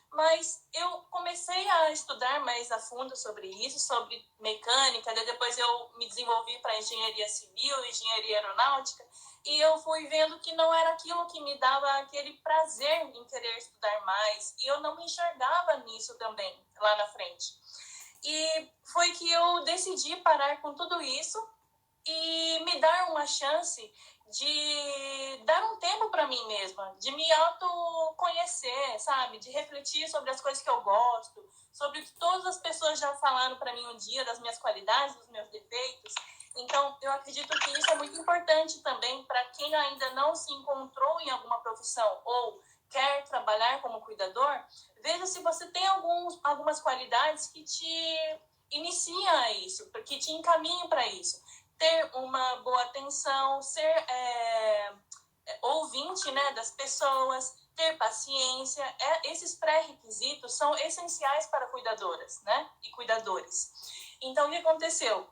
Mas eu comecei a estudar mais a fundo sobre isso, sobre mecânica, daí depois eu me desenvolvi para engenharia civil, engenharia aeronáutica, e eu fui vendo que não era aquilo que me dava aquele prazer em querer estudar mais, e eu não me enxergava nisso também, lá na frente. E foi que eu decidi parar com tudo isso e me dar uma chance de dar um tempo para mim mesma, de me autoconhecer, sabe? De refletir sobre as coisas que eu gosto, sobre o que todas as pessoas já falaram para mim um dia, das minhas qualidades, dos meus defeitos. Então, eu acredito que isso é muito importante também para quem ainda não se encontrou em alguma profissão ou quer trabalhar como cuidador. Veja se você tem algumas qualidades que te iniciam a isso, que te encaminham para isso. Ter uma boa atenção, ser ouvinte, né, das pessoas, ter paciência. Esses pré-requisitos são essenciais para cuidadoras, né, e cuidadores. Então, o que aconteceu?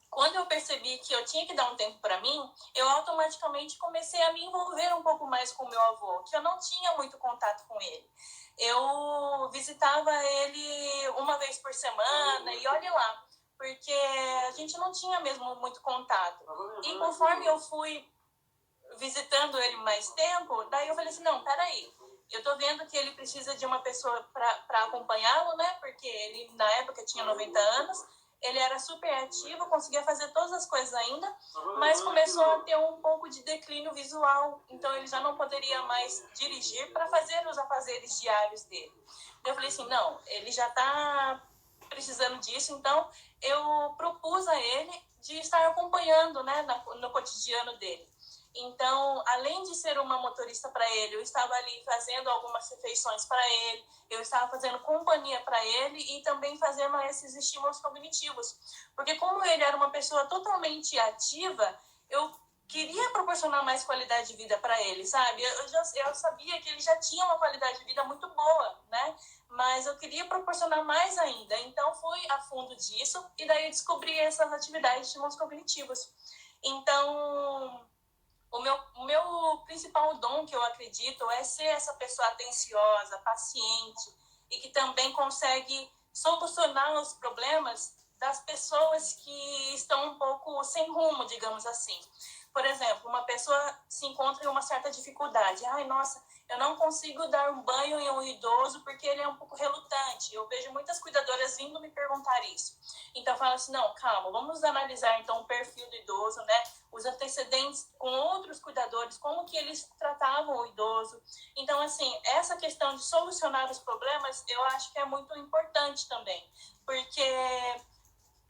Quando eu percebi que eu tinha que dar um tempo para mim, eu automaticamente comecei a me envolver um pouco mais com o meu avô, que eu não tinha muito contato com ele. Eu visitava ele uma vez por semana e olhe lá, porque a gente não tinha mesmo muito contato. E conforme eu fui visitando ele mais tempo, daí eu falei assim, não, peraí, eu tô vendo que ele precisa de uma pessoa para acompanhá-lo, né? Porque ele, na época, tinha 90 anos, ele era super ativo, conseguia fazer todas as coisas ainda, mas começou a ter um pouco de declínio visual, então ele já não poderia mais dirigir para fazer os afazeres diários dele. Eu falei assim, não, ele já tá precisando disso, então eu propus a ele de estar acompanhando, né, no cotidiano dele. Então, além de ser uma motorista para ele, eu estava ali fazendo algumas refeições para ele, eu estava fazendo companhia para ele e também fazendo esses estímulos cognitivos. Porque como ele era uma pessoa totalmente ativa, eu queria proporcionar mais qualidade de vida para ele, sabe? Eu sabia que ele já tinha uma qualidade de vida muito boa, né? Mas eu queria proporcionar mais ainda. Então, fui a fundo disso e daí eu descobri essas atividades de estímulos cognitivos. Então, o meu principal dom, que eu acredito, é ser essa pessoa atenciosa, paciente e que também consegue solucionar os problemas das pessoas que estão um pouco sem rumo, digamos assim. Por exemplo, uma pessoa se encontra em uma certa dificuldade. Ai, nossa, eu não consigo dar um banho em um idoso porque ele é um pouco relutante. Eu vejo muitas cuidadoras vindo me perguntar isso. Então, eu falo assim, não, calma, vamos analisar então o perfil do idoso, né? Os antecedentes com outros cuidadores, como que eles tratavam o idoso. Então, assim, essa questão de solucionar os problemas, eu acho que é muito importante também, porque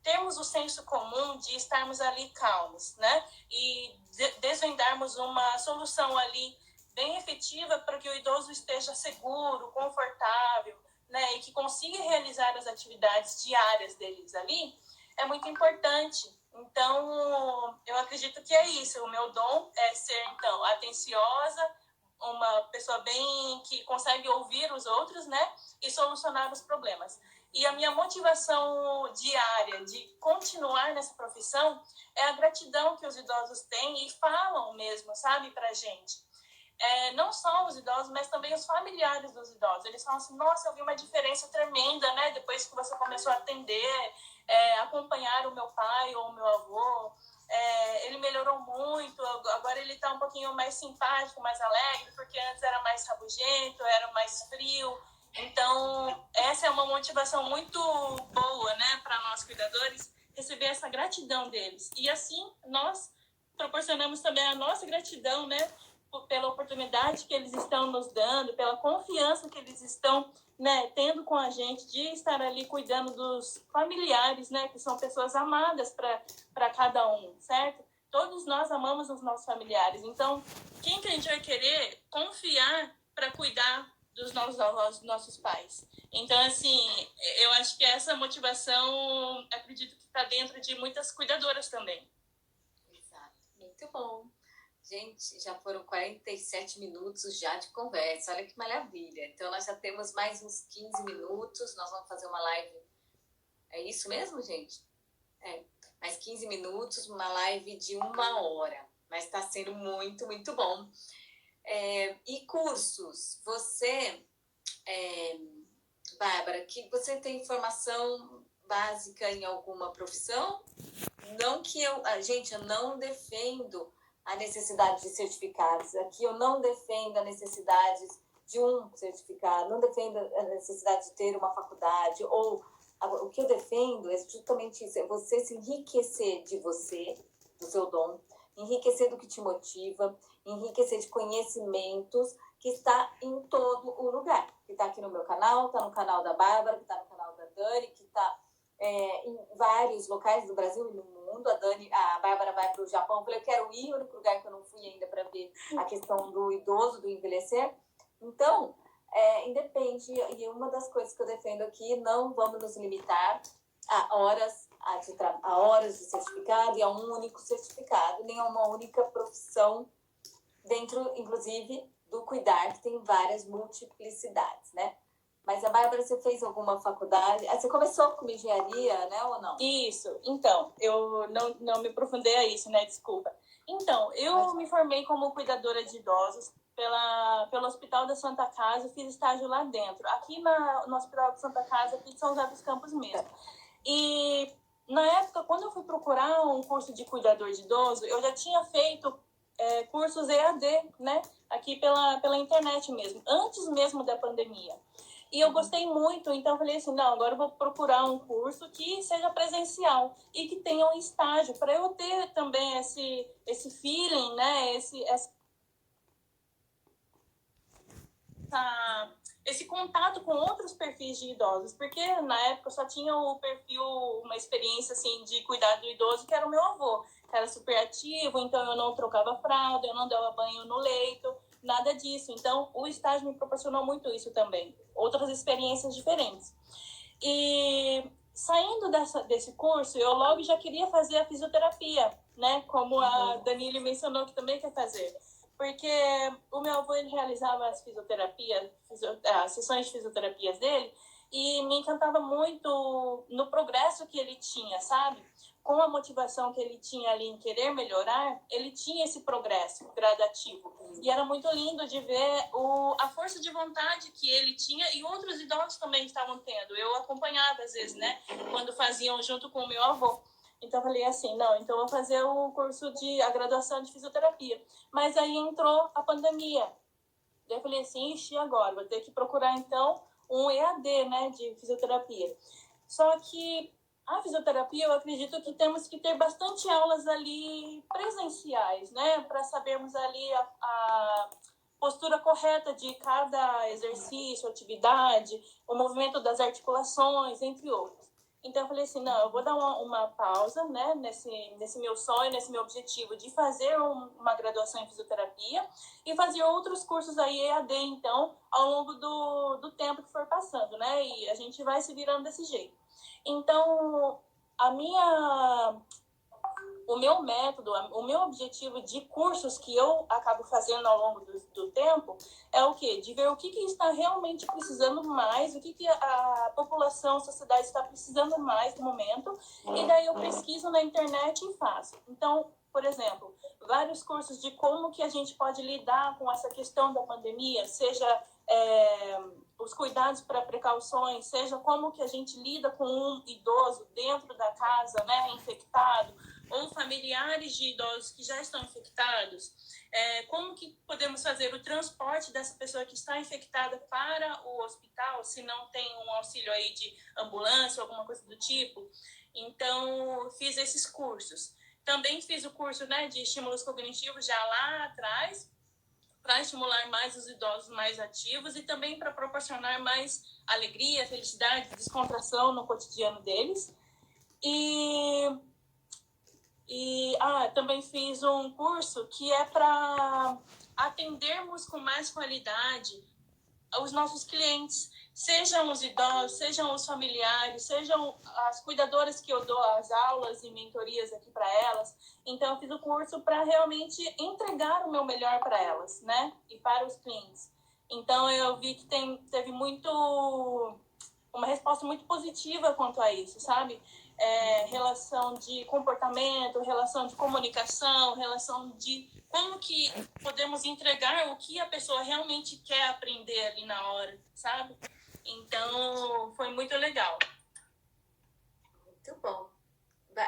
temos o senso comum de estarmos ali calmos, né? E desvendarmos uma solução ali bem efetiva para que o idoso esteja seguro, confortável, né, e que consiga realizar as atividades diárias deles ali, é muito importante. Então, eu acredito que é isso. O meu dom é ser, então, atenciosa, uma pessoa bem que consegue ouvir os outros, né, e solucionar os problemas. E a minha motivação diária de continuar nessa profissão é a gratidão que os idosos têm e falam mesmo, sabe, pra gente. Não só os idosos, mas também os familiares dos idosos. Eles falam assim, nossa, eu vi uma diferença tremenda, né, depois que você começou a atender, acompanhar o meu pai ou o meu avô. Ele melhorou muito, agora ele está um pouquinho mais simpático, mais alegre, porque antes era mais rabugento, era mais frio. Então, essa é uma motivação muito boa, né, para nós cuidadores, receber essa gratidão deles. E assim, nós proporcionamos também a nossa gratidão, né, pela oportunidade que eles estão nos dando, pela confiança que eles estão, né, tendo com a gente de estar ali cuidando dos familiares, né, que são pessoas amadas para cada um, certo? Todos nós amamos os nossos familiares. Então, quem que a gente vai querer confiar para cuidar dos nossos pais? Então, assim, eu acho que essa motivação, acredito que está dentro de muitas cuidadoras também. Exato. Muito bom. Gente, já foram 47 minutos já de conversa. Olha que maravilha. Então, nós já temos mais uns 15 minutos. Nós vamos fazer uma live. É isso mesmo, gente? Mais 15 minutos, uma live de 1 hora. Mas está sendo muito, muito bom. E cursos? Você, Bárbara, que você tem formação básica em alguma profissão? Não que gente, eu não defendo a necessidade de certificados. Aqui eu não defendo a necessidade de um certificado, não defendo a necessidade de ter uma faculdade, ou o que eu defendo é justamente isso, é você se enriquecer de você, do seu dom, enriquecer do que te motiva, enriquecer de conhecimentos que está em todo o lugar, que está aqui no meu canal, está no canal da Bárbara, que está no canal da Dani, que está em vários locais do Brasil e no mundo. A Bárbara vai para o Japão, eu falei, eu quero ir, o único lugar que eu não fui ainda para ver a questão do idoso, do envelhecer. Então, independe, e uma das coisas que eu defendo aqui, não vamos nos limitar a horas de certificado e a um único certificado, nem a uma única profissão dentro, inclusive, do cuidar, que tem várias multiplicidades, né? Mas a Bárbara, você fez alguma faculdade? Você começou com engenharia, né, ou não? Isso. Então, eu não me aprofundei a isso, né? Desculpa. Então, eu me formei como cuidadora de idosos pelo Hospital da Santa Casa, fiz estágio lá dentro. Aqui no Hospital da Santa Casa, aqui de São José dos Campos mesmo. E, na época, quando eu fui procurar um curso de cuidador de idoso, eu já tinha feito cursos EAD, né? Aqui pela internet mesmo, antes mesmo da pandemia. E eu gostei muito, então eu falei assim, não, agora eu vou procurar um curso que seja presencial e que tenha um estágio, para eu ter também esse feeling, né, esse contato com outros perfis de idosos, porque na época eu só tinha o perfil, uma experiência assim de cuidar do idoso, que era o meu avô, que era super ativo, então eu não trocava fralda, eu não dava banho no leito, nada disso. Então, o estágio me proporcionou muito isso também. Outras experiências diferentes. E saindo desse curso, eu logo já queria fazer a fisioterapia, né? Como a Danile mencionou que também quer fazer. Porque o meu avô, ele realizava as sessões de fisioterapias dele, e me encantava muito no progresso que ele tinha, sabe? Com a motivação que ele tinha ali em querer melhorar, ele tinha esse progresso gradativo. E era muito lindo de ver a força de vontade que ele tinha e outros idosos também estavam tendo. Eu acompanhava, às vezes, né? Quando faziam junto com o meu avô. Então, eu falei assim, não, então eu vou fazer a graduação de fisioterapia. Mas aí entrou a pandemia. Daí eu falei assim, ixi, agora? Vou ter que procurar, então, um EAD, né, de fisioterapia. Só que a fisioterapia, eu acredito que temos que ter bastante aulas ali presenciais, né? Para sabermos ali a postura correta de cada exercício, atividade, o movimento das articulações, entre outros. Então eu falei assim, não, eu vou dar uma pausa, né, nesse meu sonho, nesse meu objetivo de fazer uma graduação em fisioterapia e fazer outros cursos aí EAD, então, ao longo do tempo que for passando, né, e a gente vai se virando desse jeito. Então, o meu método, o meu objetivo de cursos que eu acabo fazendo ao longo do tempo é o quê? De ver o que está realmente precisando mais, o que a população, a sociedade está precisando mais no momento, e daí eu pesquiso na internet e faço. Então, por exemplo, vários cursos de como que a gente pode lidar com essa questão da pandemia, seja os cuidados para precauções, seja como que a gente lida com um idoso dentro da casa, né, infectado, ou familiares de idosos que já estão infectados, como que podemos fazer o transporte dessa pessoa que está infectada para o hospital, se não tem um auxílio aí de ambulância, alguma coisa do tipo. Então, fiz esses cursos. Também fiz o curso, né, de estímulos cognitivos já lá atrás, para estimular mais os idosos mais ativos e também para proporcionar mais alegria, felicidade, descontração no cotidiano deles. Também fiz um curso que é para atendermos com mais qualidade os nossos clientes, sejam os idosos, sejam os familiares, sejam as cuidadoras que eu dou as aulas e mentorias aqui para elas. Então, eu fiz o curso para realmente entregar o meu melhor para elas, né? E para os clientes. Então, eu vi que teve uma resposta muito positiva quanto a isso, sabe? Relação de comportamento, relação de comunicação, relação de como que podemos entregar o que a pessoa realmente quer aprender ali na hora, sabe? Então, foi muito legal. Muito bom.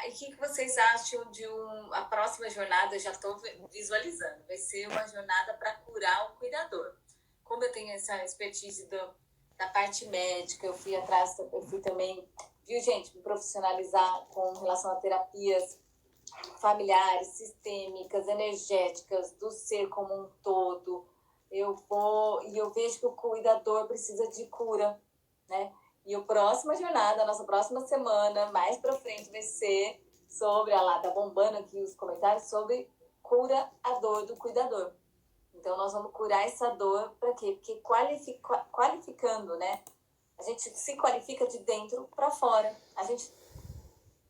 E o que vocês acham de a próxima jornada? Eu já estou visualizando. Vai ser uma jornada para curar o cuidador. Como eu tenho essa expertise da parte médica, eu fui também, viu, gente, me profissionalizar com relação a terapias familiares, sistêmicas, energéticas, do ser como um todo. Eu vejo que o cuidador precisa de cura, né? E a próxima jornada, a nossa próxima semana, mais pra frente, vai ser sobre, tá bombando aqui os comentários, sobre cura a dor do cuidador. Então, nós vamos curar essa dor para quê? Porque qualificando, né? A gente se qualifica de dentro para fora. A gente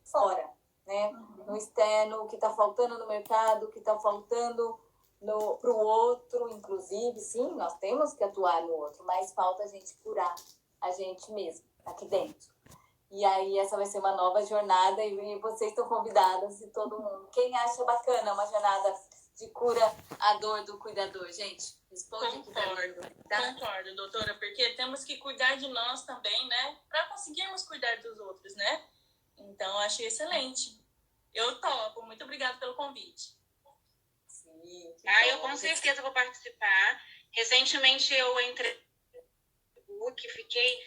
fora, né? No externo, o que está faltando no mercado, o que está faltando para o outro, inclusive, sim, nós temos que atuar no outro, mas falta a gente curar a gente mesmo, aqui dentro. E aí, essa vai ser uma nova jornada e vocês estão convidadas, e todo mundo. Quem acha bacana uma jornada de cura a dor do cuidador, gente? Responde aqui pra mim, tá? Concordo, doutora, porque temos que cuidar de nós também, né? Para conseguirmos cuidar dos outros, né? Então, achei excelente. Eu topo. Muito obrigada pelo convite. Sim. Eu com certeza vou participar. Recentemente eu entrei no Facebook, fiquei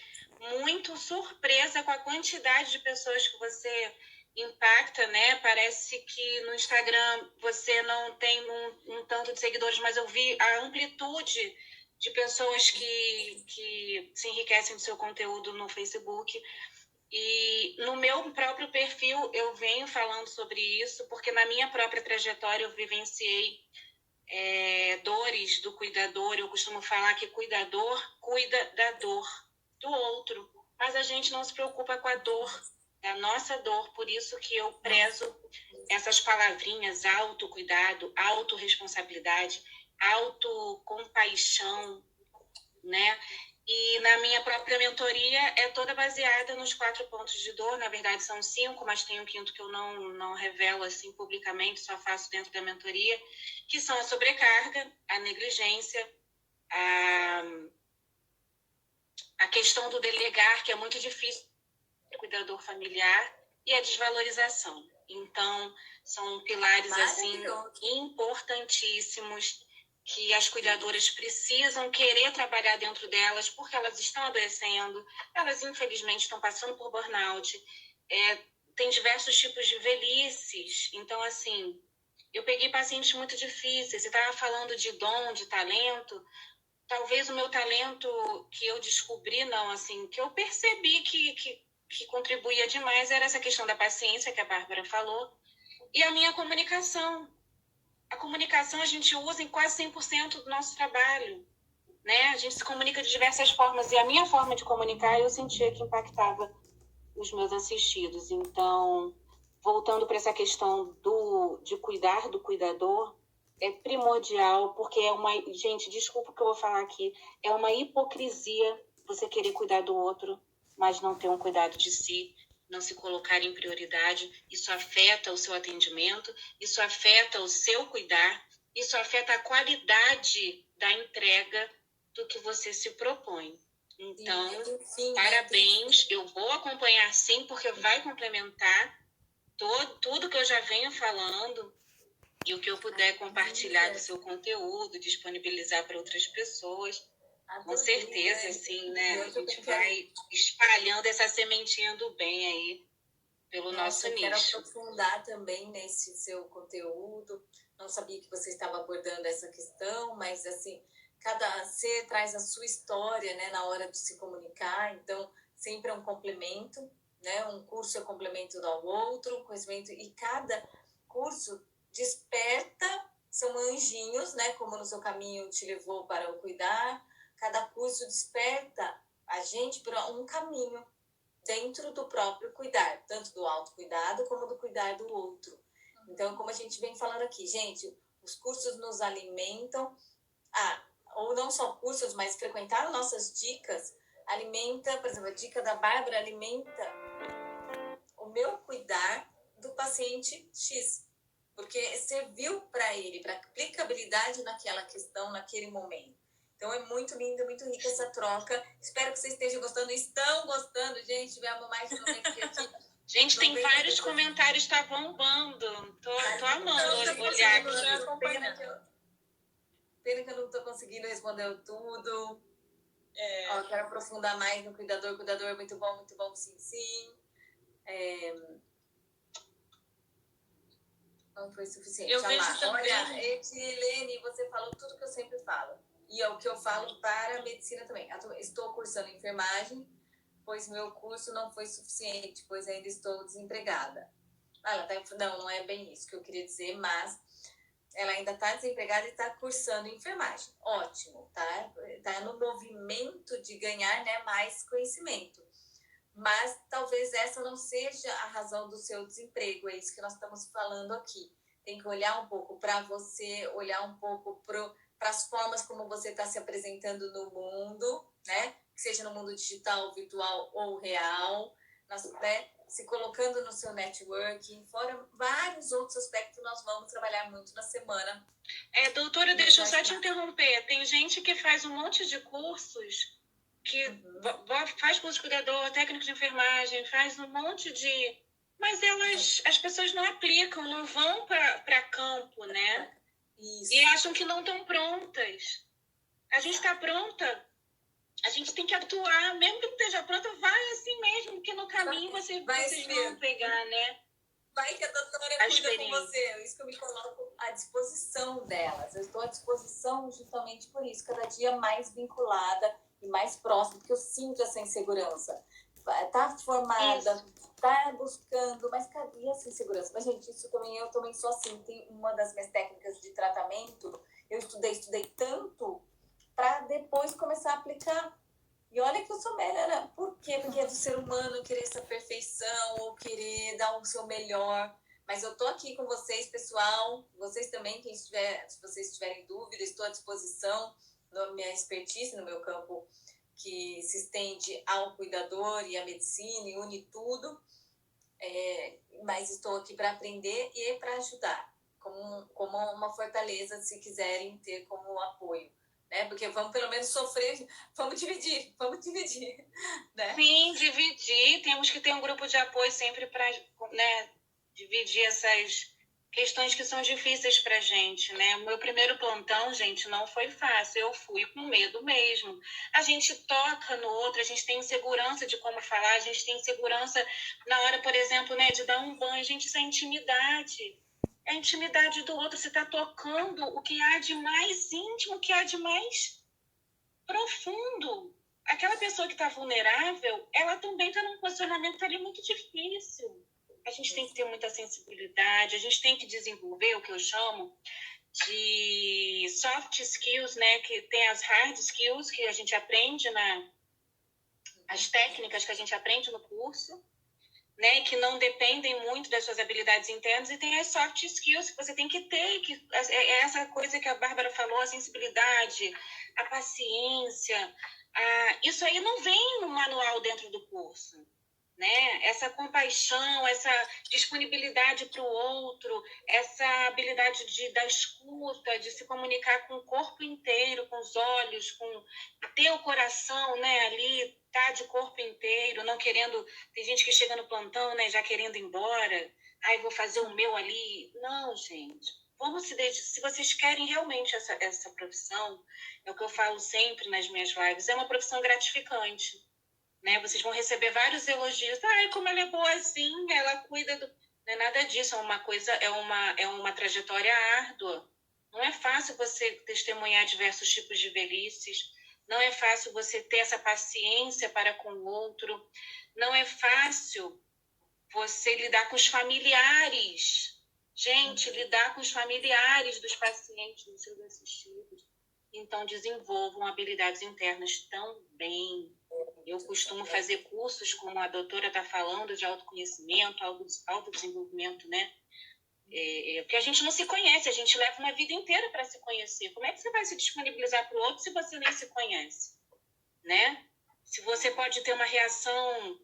muito surpresa com a quantidade de pessoas que você impacta, né? Parece que no Instagram você não tem um tanto de seguidores, mas eu vi a amplitude de pessoas que se enriquecem do seu conteúdo no Facebook. E no meu próprio perfil eu venho falando sobre isso, porque na minha própria trajetória eu vivenciei dores do cuidador. Eu costumo falar que cuidador cuida da dor do outro, mas a gente não se preocupa com a dor, a nossa dor. Por isso que eu prezo essas palavrinhas: autocuidado, autorresponsabilidade, autocompaixão, né? E na minha própria mentoria é toda baseada nos 4 pontos de dor. Na verdade são 5, mas tem um quinto que eu não revelo assim publicamente, só faço dentro da mentoria, que são a sobrecarga, a negligência, a questão do delegar, que é muito difícil para o cuidador familiar, e a desvalorização. Então, são pilares assim importantíssimos que as cuidadoras precisam querer trabalhar dentro delas, porque elas estão adoecendo, elas infelizmente estão passando por burnout, tem diversos tipos de velhices. Então, assim, eu peguei pacientes muito difíceis. Você estava falando de dom, de talento. Talvez o meu talento que eu descobri, que eu percebi que que contribuía demais era essa questão da paciência que a Bárbara falou e a minha comunicação. A comunicação a gente usa em quase 100% do nosso trabalho, né? A gente se comunica de diversas formas e a minha forma de comunicar eu sentia que impactava os meus assistidos. Então, voltando para essa questão de cuidar do cuidador, é primordial, porque é uma... Gente, desculpa o que eu vou falar aqui. É uma hipocrisia você querer cuidar do outro, mas não ter um cuidado de si, não se colocar em prioridade. Isso afeta o seu atendimento, isso afeta o seu cuidar, isso afeta a qualidade da entrega do que você se propõe. Então, parabéns. Eu vou acompanhar sim, porque vai complementar tudo que eu já venho falando e o que eu puder compartilhar do seu conteúdo, disponibilizar para outras pessoas. Com certeza, sim, né? A gente vai espalhando essa sementinha do bem aí pelo nosso nicho. Eu quero aprofundar também nesse seu conteúdo. Não sabia que você estava abordando essa questão, mas assim, cada ser traz a sua história, né, na hora de se comunicar. Então, sempre é um complemento, né? Um curso é complemento ao outro, um conhecimento, e cada curso desperta, são anjinhos, né? Como no seu caminho te levou para o cuidar. Cada curso desperta a gente para um caminho dentro do próprio cuidar, tanto do autocuidado como do cuidar do outro. Então, como a gente vem falando aqui, gente, os cursos nos alimentam, ou não só cursos, mas frequentar nossas dicas alimenta, por exemplo, a dica da Bárbara alimenta o meu cuidar do paciente X, porque serviu para ele, para aplicabilidade naquela questão, naquele momento. Então, é muito lindo, muito rica essa troca. Espero que vocês estejam gostando. Estão gostando, gente? Tivemos mais de 90 aqui. Gente, tem vários comentários, tá bombando. Tô amando olhar aqui. Pena que eu não tô conseguindo responder tudo. Quero aprofundar mais no cuidador. Cuidador é muito bom, sim, sim. Não foi suficiente. Eu vejo também... Olha, Etilene, você falou tudo que eu sempre falo. E é o que eu falo para a medicina também. Estou cursando enfermagem, pois meu curso não foi suficiente, pois ainda estou desempregada. Não é bem isso que eu queria dizer, mas ela ainda está desempregada e está cursando enfermagem. Ótimo, tá? Está no movimento de ganhar, né, mais conhecimento. Mas talvez essa não seja a razão do seu desemprego, é isso que nós estamos falando aqui. Tem que olhar um pouco para você, olhar um pouco para as formas como você está se apresentando no mundo, né? Que seja no mundo digital, virtual ou real, né? Se colocando no seu networking, fora vários outros aspectos que nós vamos trabalhar muito na semana. Doutora, deixa eu só te interromper. Tem gente que faz um monte de cursos, que faz curso de cuidador, técnico de enfermagem, faz um monte de... Mas as pessoas não aplicam, não vão para campo, né? Isso. E acham que não estão prontas. A gente está pronta. A gente tem que atuar, mesmo que não esteja pronta, vai assim mesmo, porque no caminho vocês vão pegar, né? Vai que a doutora cuida com você. É isso que eu me coloco à disposição delas. Eu estou à disposição justamente por isso, cada dia mais vinculada e mais próxima, porque eu sinto essa insegurança. Tá formada, tá buscando, mas cadê essa insegurança? Mas, gente, isso também, eu também sou assim. Tem uma das minhas técnicas de tratamento, eu estudei tanto para depois começar a aplicar. E olha que eu sou melhor. Por quê? Porque é do ser humano querer essa perfeição ou querer dar o seu melhor. Mas eu tô aqui com vocês, pessoal. Vocês também, se vocês tiverem dúvidas, estou à disposição. Na minha expertise, no meu campo, que se estende ao cuidador e à medicina e une tudo. Mas estou aqui para aprender e para ajudar, como uma fortaleza, se quiserem ter como apoio. Né? Porque vamos pelo menos sofrer, vamos dividir, né? Sim, dividir. Temos que ter um grupo de apoio sempre para, né, dividir essas questões que são difíceis para a gente, né? O meu primeiro plantão, gente, não foi fácil. Eu fui com medo mesmo. A gente toca no outro, a gente tem insegurança de como falar, a gente tem insegurança na hora, por exemplo, né, de dar um banho. Gente, isso é intimidade. É a intimidade do outro. Você está tocando o que há de mais íntimo, o que há de mais profundo. aquela pessoa que está vulnerável, ela também está num posicionamento ali muito difícil. A gente tem que ter muita sensibilidade, a gente tem que desenvolver o que eu chamo de soft skills, né? Que tem as hard skills que a gente aprende as técnicas que a gente aprende no curso, né? Que não dependem muito das suas habilidades internas, e tem as soft skills que você tem que ter, que é essa coisa que a Bárbara falou, a sensibilidade, a paciência. Isso aí não vem no manual dentro do curso, né? Essa compaixão, essa disponibilidade para o outro, essa habilidade da escuta, de se comunicar com o corpo inteiro, com os olhos, com ter o coração, né, ali, tá de corpo inteiro, não querendo. Tem gente que chega no plantão, né, já querendo ir embora. Ai, vou fazer o meu ali. Não, gente. Vamos se vocês querem realmente essa profissão, é o que eu falo sempre nas minhas lives, é uma profissão gratificante. Né? Vocês vão receber vários elogios. Ai, como ela é boazinha, ela cuida do... Não é nada disso, é uma trajetória árdua. Não é fácil você testemunhar diversos tipos de velhices, não é fácil você ter essa paciência para com o outro, não é fácil você lidar com os familiares. Gente, lidar com os familiares dos pacientes, dos seus assistidos. Então, desenvolvam habilidades internas também. Eu costumo fazer cursos, como a doutora está falando, de autoconhecimento, autodesenvolvimento, né? Porque a gente não se conhece, a gente leva uma vida inteira para se conhecer. Como é que você vai se disponibilizar para o outro se você nem se conhece? Né? Se você pode ter uma reação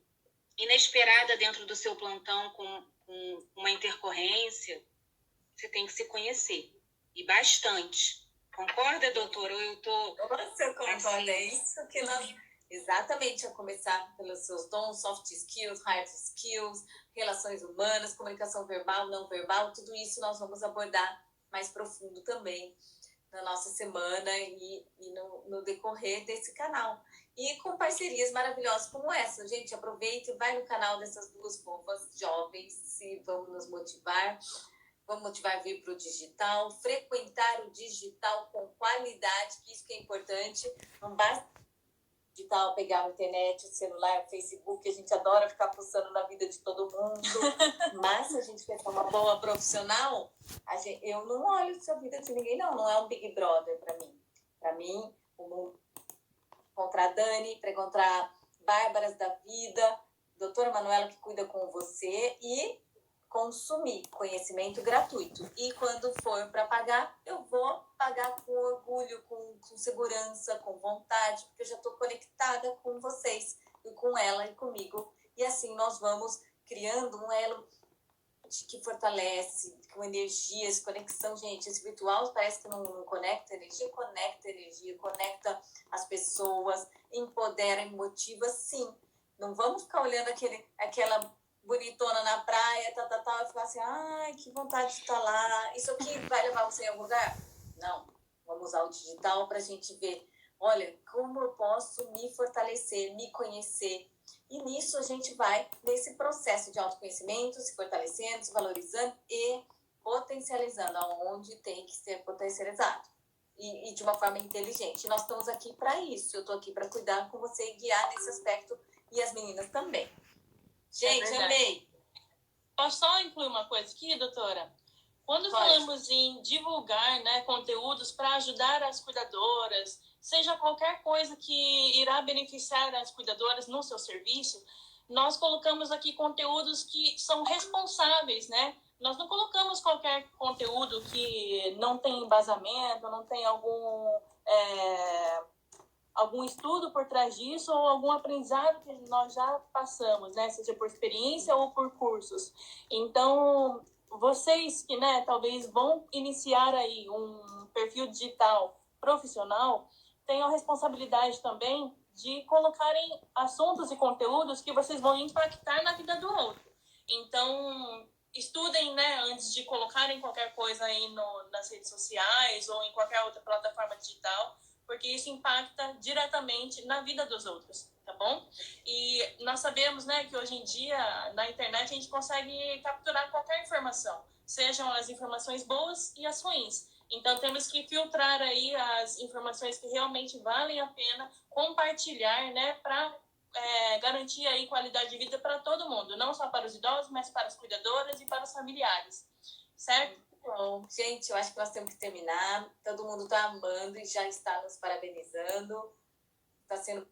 inesperada dentro do seu plantão com uma intercorrência, você tem que se conhecer. E bastante. Concorda, doutora? Ou eu tô... Nossa, eu concordo. É isso que nós... Exatamente, a começar pelos seus dons, soft skills, hard skills, relações humanas, comunicação verbal, não verbal, tudo isso nós vamos abordar mais profundo também na nossa semana e no decorrer desse canal. E com parcerias maravilhosas como essa. Gente, aproveite e vai no canal dessas duas fofas jovens e vamos nos motivar. Vamos motivar a vir para o digital, frequentar o digital com qualidade, que isso que é importante. Não basta digital, pegar a internet, o celular, o Facebook, a gente adora ficar pulsando na vida de todo mundo, mas se a gente quer ser uma boa profissional, eu não olho a vida de ninguém, não é um Big Brother para mim, encontrar a Dani, para encontrar Bárbaras da vida, doutora Manuela que cuida com você e consumir conhecimento gratuito. E quando for para pagar, eu vou pagar com orgulho, com segurança, com vontade, porque eu já estou conectada com vocês, e com ela e comigo. E assim nós vamos criando um elo que fortalece, com energias, conexão. Gente, esse virtual parece que não conecta energia, conecta as pessoas, empodera e motiva, sim. Não vamos ficar olhando aquela bonitona na praia, e ficar assim, ai, que vontade de estar lá. Isso aqui vai levar você em algum lugar? Não. Vamos usar o digital para a gente ver, olha, como eu posso me fortalecer, me conhecer. E nisso a gente vai nesse processo de autoconhecimento, se fortalecendo, se valorizando e potencializando aonde tem que ser potencializado. E de uma forma inteligente. E nós estamos aqui para isso. Eu estou aqui para cuidar com você e guiar nesse aspecto. E as meninas também. Gente, amei. Posso só incluir uma coisa aqui, doutora? Quando falamos em divulgar, né, conteúdos para ajudar as cuidadoras, seja qualquer coisa que irá beneficiar as cuidadoras no seu serviço, nós colocamos aqui conteúdos que são responsáveis, né? Nós não colocamos qualquer conteúdo que não tem embasamento, não tem algum estudo por trás disso ou algum aprendizado que nós já passamos, né? Seja por experiência ou por cursos. Então, vocês que, né, talvez vão iniciar aí um perfil digital profissional, tenham a responsabilidade também de colocarem assuntos e conteúdos que vocês vão impactar na vida do outro. Então, estudem, né, antes de colocarem qualquer coisa aí nas redes sociais ou em qualquer outra plataforma digital, porque isso impacta diretamente na vida dos outros, tá bom? E nós sabemos, né, que hoje em dia, na internet, a gente consegue capturar qualquer informação, sejam as informações boas e as ruins. Então, temos que filtrar aí as informações que realmente valem a pena compartilhar, né, para garantir aí qualidade de vida para todo mundo, não só para os idosos, mas para as cuidadoras e para os familiares, certo? Bom, gente, eu acho que nós temos que terminar. Todo mundo está amando e já está nos parabenizando. Está sendo